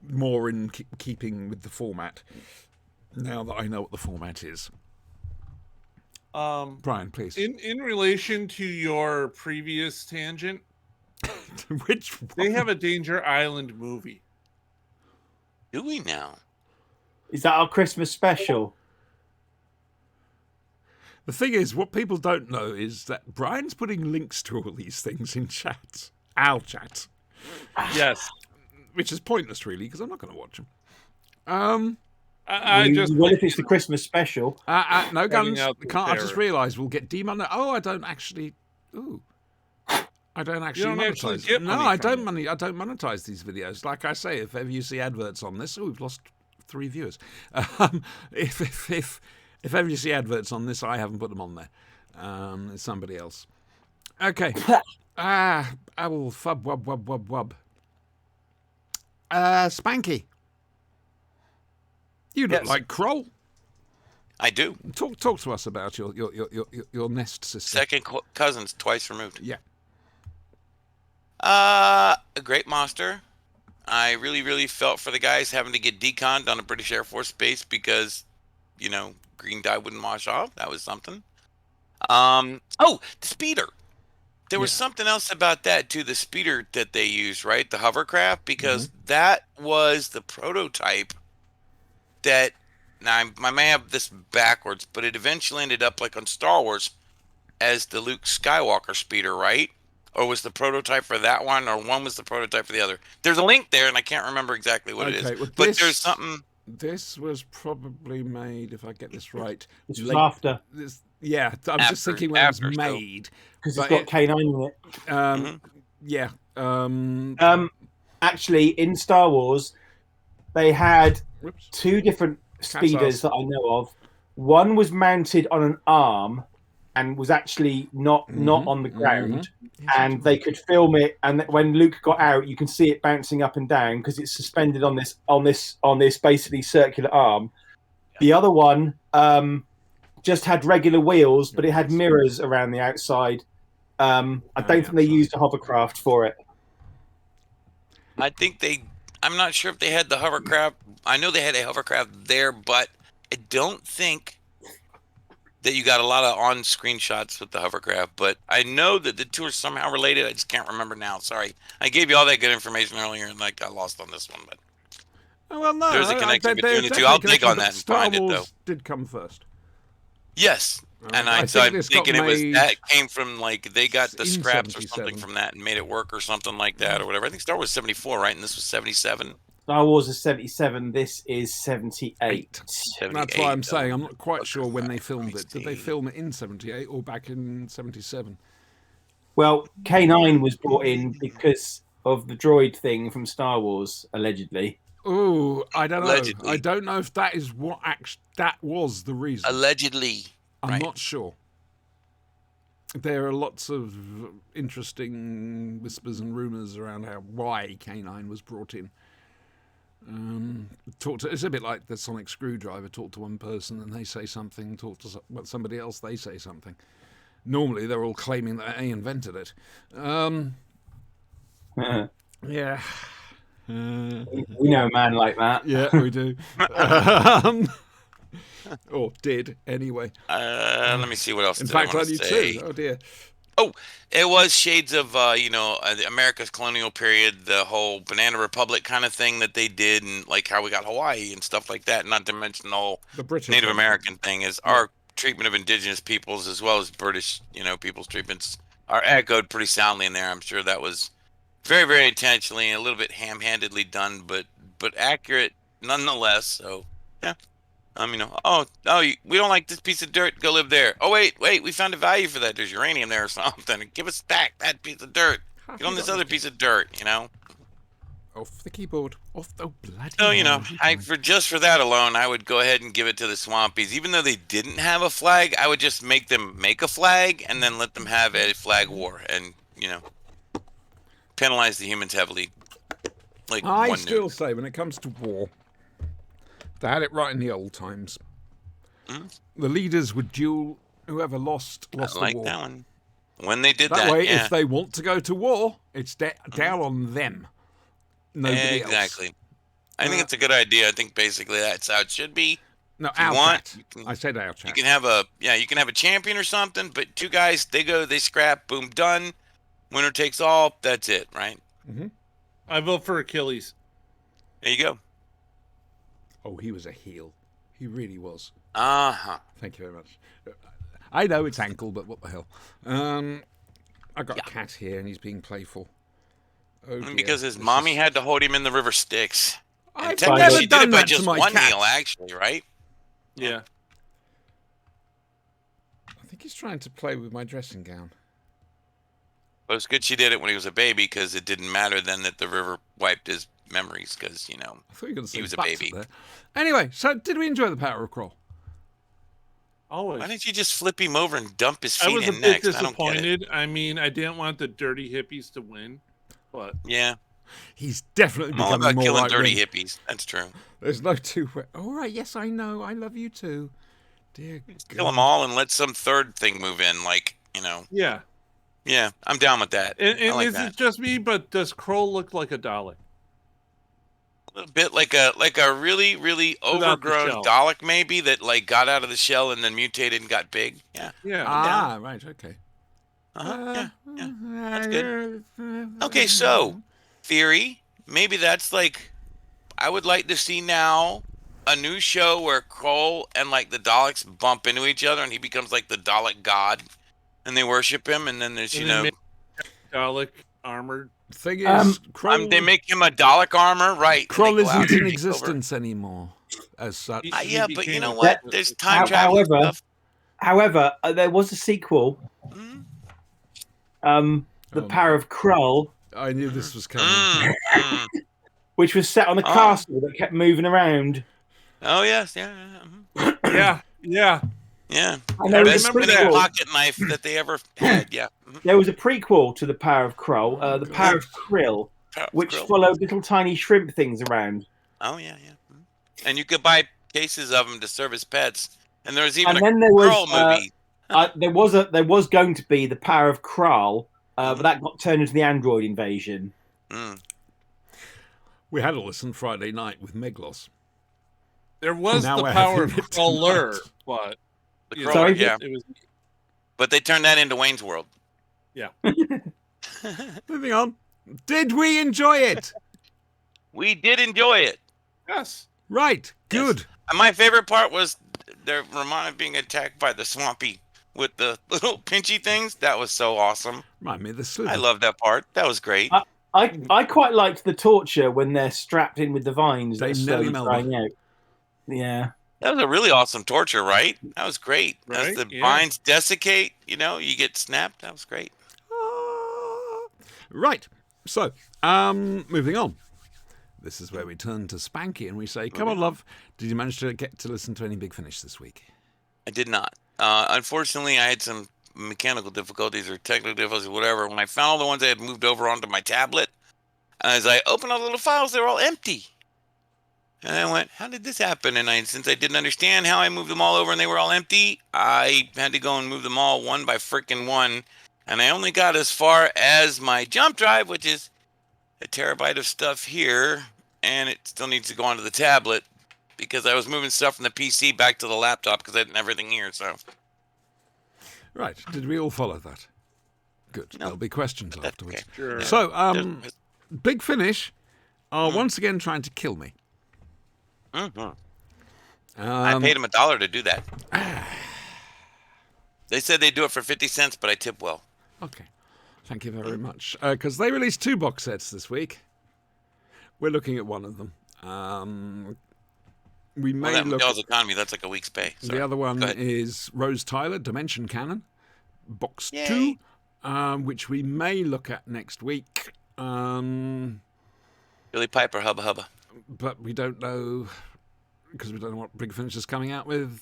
More in keeping with the format, now that I know what the format is. Brian, please. In relation to your previous tangent, Which one? they have a Danger Island movie. Do we now? Is that our Christmas special? The thing is, what people don't know is that Brian's putting links to all these things in chat. Our chat. Yes. Which is pointless, really, because I'm not going to watch them. I just Well, if it's the Christmas special, No guns. out the Can't. I just terror. realised we'll get demonetized. Oh, I don't actually. Ooh. I don't actually don't actually monetize. get No, money I from don't it. money. I don't monetize these videos. Like I say, if ever you see adverts on this, we've lost 3 viewers. If ever you see adverts on this, I haven't put them on there. It's somebody else. Okay. I will fub wub wub wub wub. Spanky. You look Yes. like Kroll. I do. Talk to us about your nest sister. Second cousins, twice removed. Yeah. A great monster. I really, really felt for the guys having to get deconned on a British Air Force base because, green dye wouldn't wash off. That was something. Oh, the speeder. There was something else about that too. The speeder that they used, right? The hovercraft, because that was the prototype that. Now I may have this backwards, but it eventually ended up like on Star Wars as the Luke Skywalker speeder, right? Or was the prototype for that one, or one was the prototype for the other? There's a link there, and I can't remember exactly what it is. Well, But there's something. This was probably made, if I get this right. this was after, I'm just thinking when it was made. because it's But got K9 in it. Yeah. Actually, in Star Wars, they had Whoops. 2 different speeders ass. that I know of. One was mounted on an arm and was actually not on the ground, and they could film it. And when Luke got out, you can see it bouncing up and down because it's suspended on this basically circular arm. The other one just had regular wheels, but it had mirrors around the outside. I don't think they used a hovercraft for it. I think I'm not sure if they had the hovercraft. I know they had a hovercraft there, but I don't think that you got a lot of on-screen shots with the hovercraft. But I know that the two are somehow related. I just can't remember now. Sorry, I gave you all that good information earlier, and I got lost on this one. But Well, no, there's a connection between the two. definitely I'll a dig connection, on but that and Star find it, Wars though. did come first. Yes, and I I'm think this got thinking it was made that came from like they got the in scraps or 77. something from that and made it work or something like that or whatever. I think Star Wars 74, right? And this was 77. Star Wars is 77. This is 78. That's why I'm saying I'm not quite Fucker, sure when they fuck, filmed it. Did they Christy. film it in 78 or back in 77? Well, K9 was brought in because of the droid thing from Star Wars, allegedly. Oh, I don't know. Allegedly. I don't know if that is what that was the reason. Allegedly. I'm right. not sure. There are lots of interesting whispers and rumours around why K9 was brought in. It's a bit like the sonic screwdriver. Talk to one person and they say something. Talk to somebody else, they say something. Normally, they're all claiming that they invented it. Yeah. We know a man like that. Yeah, we do. Or did, anyway. Let me see what else. In did I fact, I wanna do say. too. Oh, dear. Oh, it was shades of the America's colonial period, the whole Banana Republic kind of thing that they did, and like how we got Hawaii and stuff like that. Not to mention the whole The British Native one. American thing is our treatment of indigenous peoples as well as British, people's treatments are echoed pretty soundly in there. I'm sure that was very, very intentionally and a little bit ham-handedly done, but accurate nonetheless. So yeah, We don't like this piece of dirt. Go live there. Oh, wait, we found a value for that. There's uranium there or something. Give us back that piece of dirt. Have Get on you this got other the- piece of dirt, Off the keyboard. Off the bloody. So, hell. just for that alone, I would go ahead and give it to the Swampies. Even though they didn't have a flag, I would just make them make a flag and then let them have a flag war and, penalize the humans heavily. Like I one still nuke. say, when it comes to war, they had it right in the old times. The leaders would duel. Whoever lost I the like war. that one. When they did That that, way, yeah. if they want to go to war, it's down on them. Nobody else. Exactly. I think it's a good idea. I think basically that's how it should be. No, you our want, chat. you can- I said our You chat. can have a champion or something, but two guys, they scrap, boom, done. Winner takes all. That's it, right? I vote for Achilles. There you go. Oh, he was a heel. He really was. Uh-huh. Thank you very much. I know it's ankle, but what the hell? I got a cat here, and he's being playful. Oh, dear. Because his This mommy is- had to hold him in the river Styx. And I've technically never she did done it by that to just my one cat. meal, actually, right? Yeah. I think he's trying to play with my dressing gown. But it's good she did it when he was a baby because it didn't matter then that the river wiped his memories because, I thought you were going to say He was a butts baby. There. Anyway, so did we enjoy the Power of Crawl? Always. why didn't you just flip him over and dump his I feet was a in bit next? I don't get it. disappointed. I mean, I didn't want the dirty hippies to win, but Yeah. He's definitely I'm all becoming about more killing right dirty wing. hippies. That's true. There's no two way. All right, yes, I know. I love you too. Dear Kill them God. all and let some third thing move in, yeah. Yeah, I'm down with that. And I like is that. it just me? But does Kroll look like a Dalek? A little bit like a really, really Without the overgrown shell. Dalek maybe that got out of the shell and then mutated and got big. Yeah. Yeah. Right, okay. Uh-huh. Yeah. That's good. Okay, so theory, maybe that's I would like to see now a new show where Kroll and the Daleks bump into each other and he becomes the Dalek god and they worship him and then there's And then make Dalek armored. Thing is, Um, Kroll, they make him a Dalek armor, right? Kroll and they go out isn't in and take over. existence anymore as such. He Yeah, but you became know a- what? There's time travel However- stuff. However, there was a sequel, Mm, The Oh, no. Power of Krull, I knew this was coming. mm. which was set on a Oh. castle that kept moving around. Oh yes, yeah, mhm. Yeah. Yeah. Yeah. And there was, Best a remember spinning that. prequel, pocket knife that they ever had. Yeah. Mhm. there was a prequel to The Power of Krull, The Power of Krill, which Grill. followed little tiny shrimp things around. Oh yeah, yeah. Mhm. And you could buy cases of them to serve as pets. And there was even And a then there Kroll was movie. there was going to be The Power of Krull, but that got turned into the android invasion. Mm. We had a listen Friday night with Meglos. There was Now the we're power of having it Kruller, tonight. but The you Kroller, know, Sorry? yeah. it was But they turned that into Wayne's World. Moving on. Did we enjoy it? We did enjoy it. yes. Right. Good. And my favorite part was their Romana being attacked by the Swampy with the little pinchy things. That was so awesome. Remind me of the slither. I love that part. That was great. I quite liked the torture when they're strapped in with the vines They that are know slowly them, Elba. drying out. Yeah. That was a really awesome torture, right? That was great. As Right, the yeah. vines desiccate, you get snapped. That was great. Ah. Right. So, moving on. This is where we turn to Spanky and we say, come on, love. Did you manage to get to listen to any Big Finish this week? I did not. Unfortunately, I had some mechanical difficulties or technical difficulties, whatever. When I found all the ones I had moved over onto my tablet, as I opened all the little files, they were all empty. And I went, how did this happen? And since I didn't understand how I moved them all over and they were all empty, I had to go and move them all one by frickin' one. And I only got as far as my jump drive, which is a terabyte of stuff here. And it still needs to go onto the tablet because I was moving stuff from the PC back to the laptop because I didn't have everything here. So Right. Did we all follow that? Good. No. There'll be questions That's afterwards. okay. Sure. So, There's- Big Finish are once again trying to kill me. Mhm. I paid him $1 to do that. They said they'd do it for 50 cents, but I tip well. Okay. Thank you very much. Because they released 2 box sets this week. We're looking at one of them. We may Well, that look. Mattel's Economy, that's like a week's pay. Sorry. The other one Go ahead. is Rose Tyler, Dimension Cannon, Box Yay. 2, which we may look at next week. Billy Piper, Hubba Hubba. But we don't know, because we don't know what Big Finish is coming out with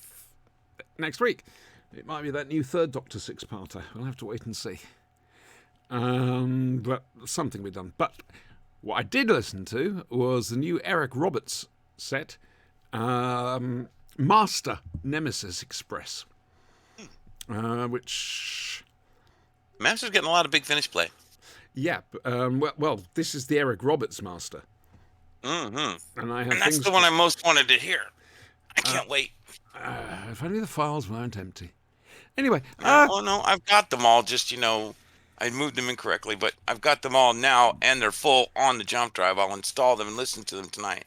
next week. It might be that new third Doctor six-parter. We'll have to wait and see. But something we've done. But what I did listen to was the new Eric Roberts set, Master Nemesis Express, which... Master's getting a lot of Big Finish play. Yeah, well, this is the Eric Roberts Master. Mm-hmm. And I have And that's things the one I most wanted to hear. I can't wait. if only the files weren't empty. Anyway, Oh no, I've got them all. Just I moved them incorrectly, but I've got them all now, and they're full on the jump drive. I'll install them and listen to them tonight.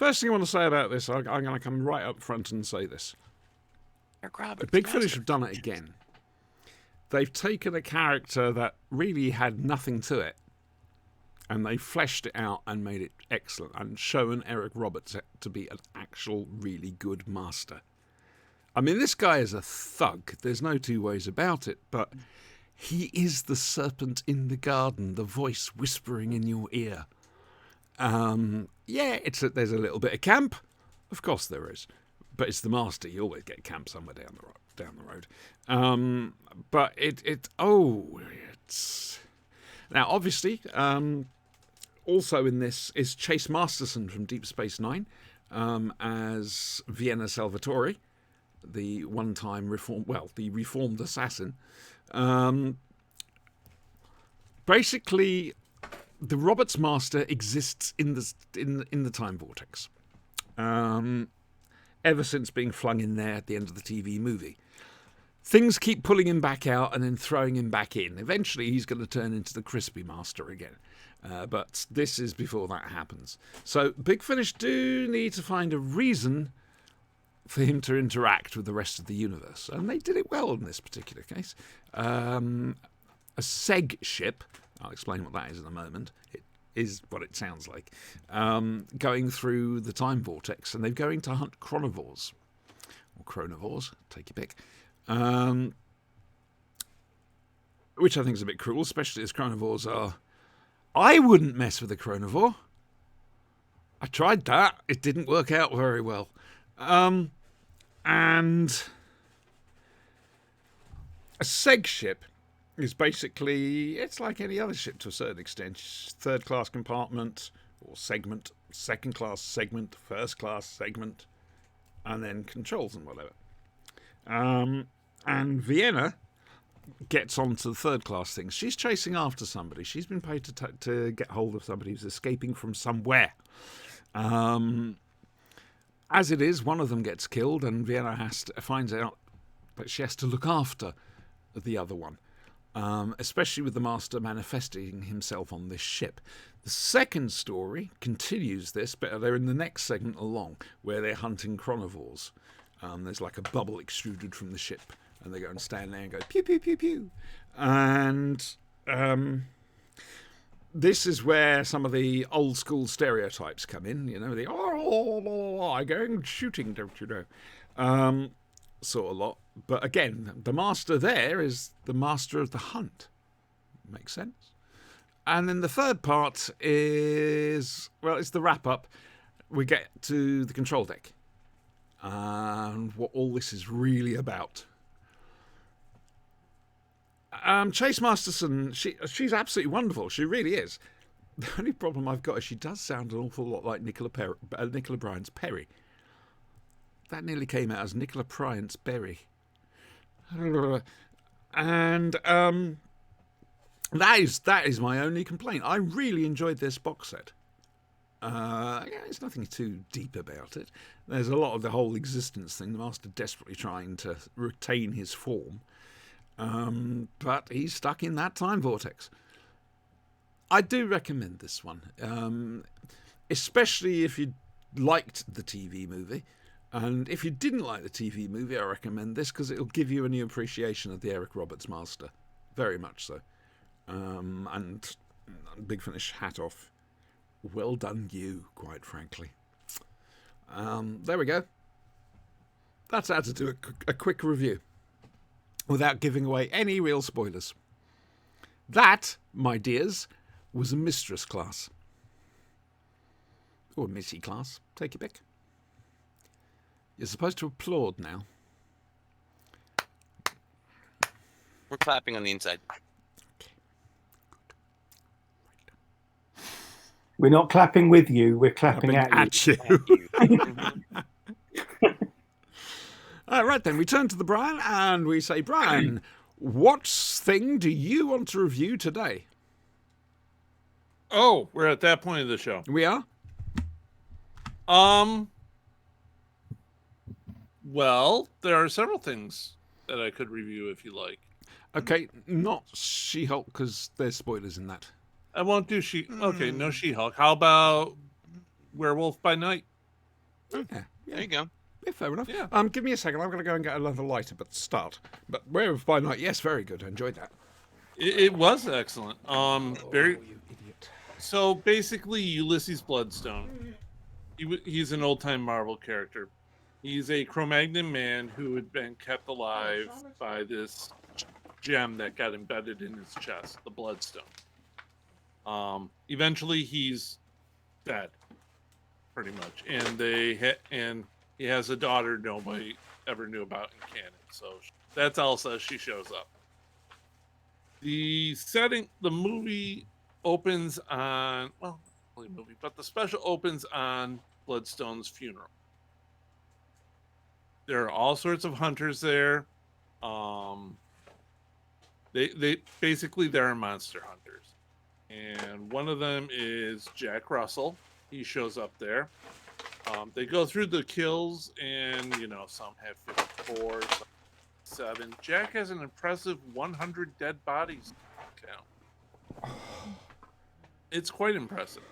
first thing I want to say about this, I'm going to come right up front and say this. Big Finish have done it again. They've taken a character that really had nothing to it, and they fleshed it out and made it excellent, and shown Eric Roberts to be an actual really good master. I mean, this guy is a thug. There's no two ways about it, but he is the serpent in the garden, the voice whispering in your ear. Yeah, there's a little bit of camp. Of course there is. But it's the master. You always get camp somewhere down the road. But it's... Now, obviously, also in this is Chase Masterson from Deep Space Nine as Vienna Salvatore, the one-time reformed assassin. Basically, the Roberts Master exists in the time vortex, ever since being flung in there at the end of the TV movie. Things keep pulling him back out and then throwing him back in. Eventually, he's going to turn into the Crispy Master again. But this is before that happens. So Big Finish do need to find a reason for him to interact with the rest of the universe. And they did it well in this particular case. A Seg ship, I'll explain what that is in a moment. It is what it sounds like. Going through the time vortex, and they're going to hunt chronivores. Or chronivores, take your pick. Which I think is a bit cruel, especially as chronivores are... I wouldn't mess with a chronivore. I tried that. It didn't work out very well. And a Seg ship is basically, it's like any other ship to a certain extent. Third class compartment or segment, second class segment, first class segment, and then controls and whatever. And Vienna gets onto the third class things. She's chasing after somebody. She's been paid to get hold of somebody who's escaping from somewhere. As it is, one of them gets killed, and Vienna finds out that she has to look after the other one, especially with the Master manifesting himself on this ship. The second story continues this, but they're in the next segment along, where they're hunting chronivores. There's like a bubble extruded from the ship, and they go and stand there and go, pew, pew, pew, pew. And this is where some of the old school stereotypes come in, I go shooting, don't you know, sort of lot. But again, the master there is the master of the hunt. Makes sense. And then the third part is, it's the wrap up. We get to the control deck and what all this is really about. Chase Masterson, she's absolutely wonderful. She really is. The only problem I've got is she does sound an awful lot like Nicola Bryant's Perry. That nearly came out as Nicola Bryant's Berry. And that is my only complaint. I really enjoyed this box set. There's nothing too deep about it. There's a lot of the whole existence thing. The Master desperately trying to retain his form. But he's stuck in that time vortex. I do recommend this one, especially if you liked the TV movie. And if you didn't like the TV movie, I recommend this because it'll give you a new appreciation of the Eric Roberts Master. Very much so. And Big Finish, hat off. Well done you, quite frankly. There we go. That's how to do a quick review without giving away any real spoilers. That, my dears, was a mistress class. Or a missy class. Take your pick. You're supposed to applaud now. We're clapping on the inside. We're not clapping with you. We're clapping at you. All right, then we turn to the Brian and we say, Brian, what thing do you want to review today? Oh, we're at that point of the show. We are? Well, there are several things that I could review if you like. Okay, not She-Hulk because there's spoilers in that. I won't do Okay, no She-Hulk. How about Werewolf by Night? Yeah, There you go. yeah, fair enough. Yeah. Give me a second. I'm going to go and get another lighter, but But Werewolf by Night, yes, very good. I enjoyed that. It was excellent. Very. You idiot. So basically, Ulysses Bloodstone. He's an old-time Marvel character. He's a Cro-Magnon man who had been kept alive by this gem that got embedded in his chest, the Bloodstone. Eventually, he's dead, pretty much, and he has a daughter nobody ever knew about in canon. So that's Elsa. She shows up. The movie opens on the special opens on Bloodstone's funeral. There are all sorts of hunters there. They basically they're monster hunters, and one of them is Jack Russell. He shows up there. They go through the kills, and some have 54, some 7. Jack has an impressive 100 dead bodies count. It's quite impressive.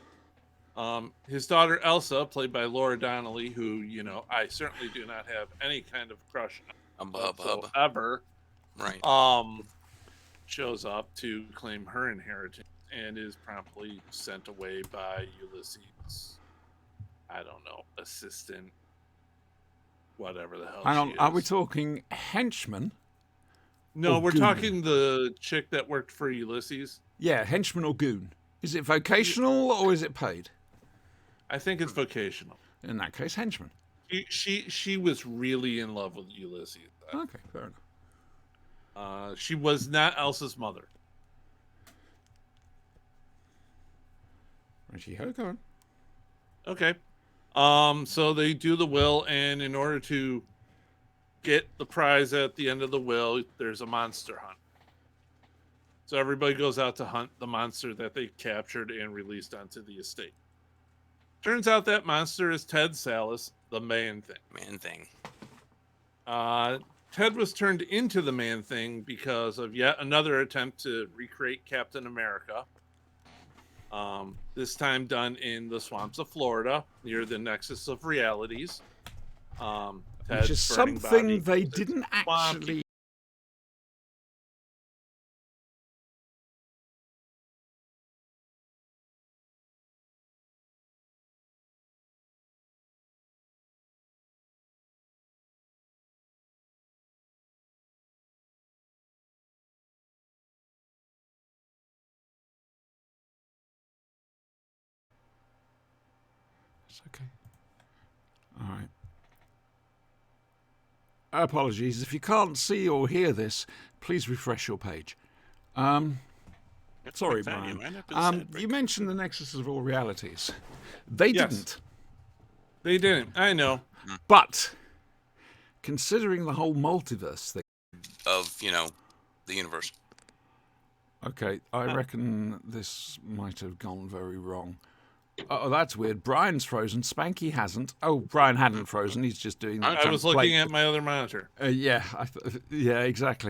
His daughter Elsa, played by Laura Donnelly, who I certainly do not have any kind of crush on whatsoever, Right. shows up to claim her inheritance and is promptly sent away by Ulysses. I don't know, assistant, whatever the hell. Hang on, she is. are we talking henchman? No, or we're goon? talking the chick that worked for Ulysses. Yeah, henchman or goon. Is it vocational or is it paid? I think it's vocational. In that case, henchman. She was really in love with Ulysses. Okay, fair enough. She was not Elsa's mother. Righty-ho, go on. Okay. So they do the will, and in order to get the prize at the end of the will, there's a monster hunt. So everybody goes out to hunt the monster that they captured and released onto the estate. Turns out that monster is Ted Sallis, the Man-Thing. Man-Thing. Ted was turned into the Man-Thing because of yet another attempt to recreate Captain America. This time done in the swamps of Florida, near the Nexus of Realities. Which is something they didn't actually... It's okay. All right. Apologies. If you can't see or hear this, please refresh your page. Sorry, Brian. You mentioned the Nexus of all realities. They didn't. They didn't. I know. But considering the whole multiverse thing of the universe. Okay, I reckon this might have gone very wrong. Oh, that's weird. Brian's frozen. Spanky hasn't. Oh, Brian hadn't frozen. He's just doing that. I was looking at my other monitor. Yeah, yeah, exactly.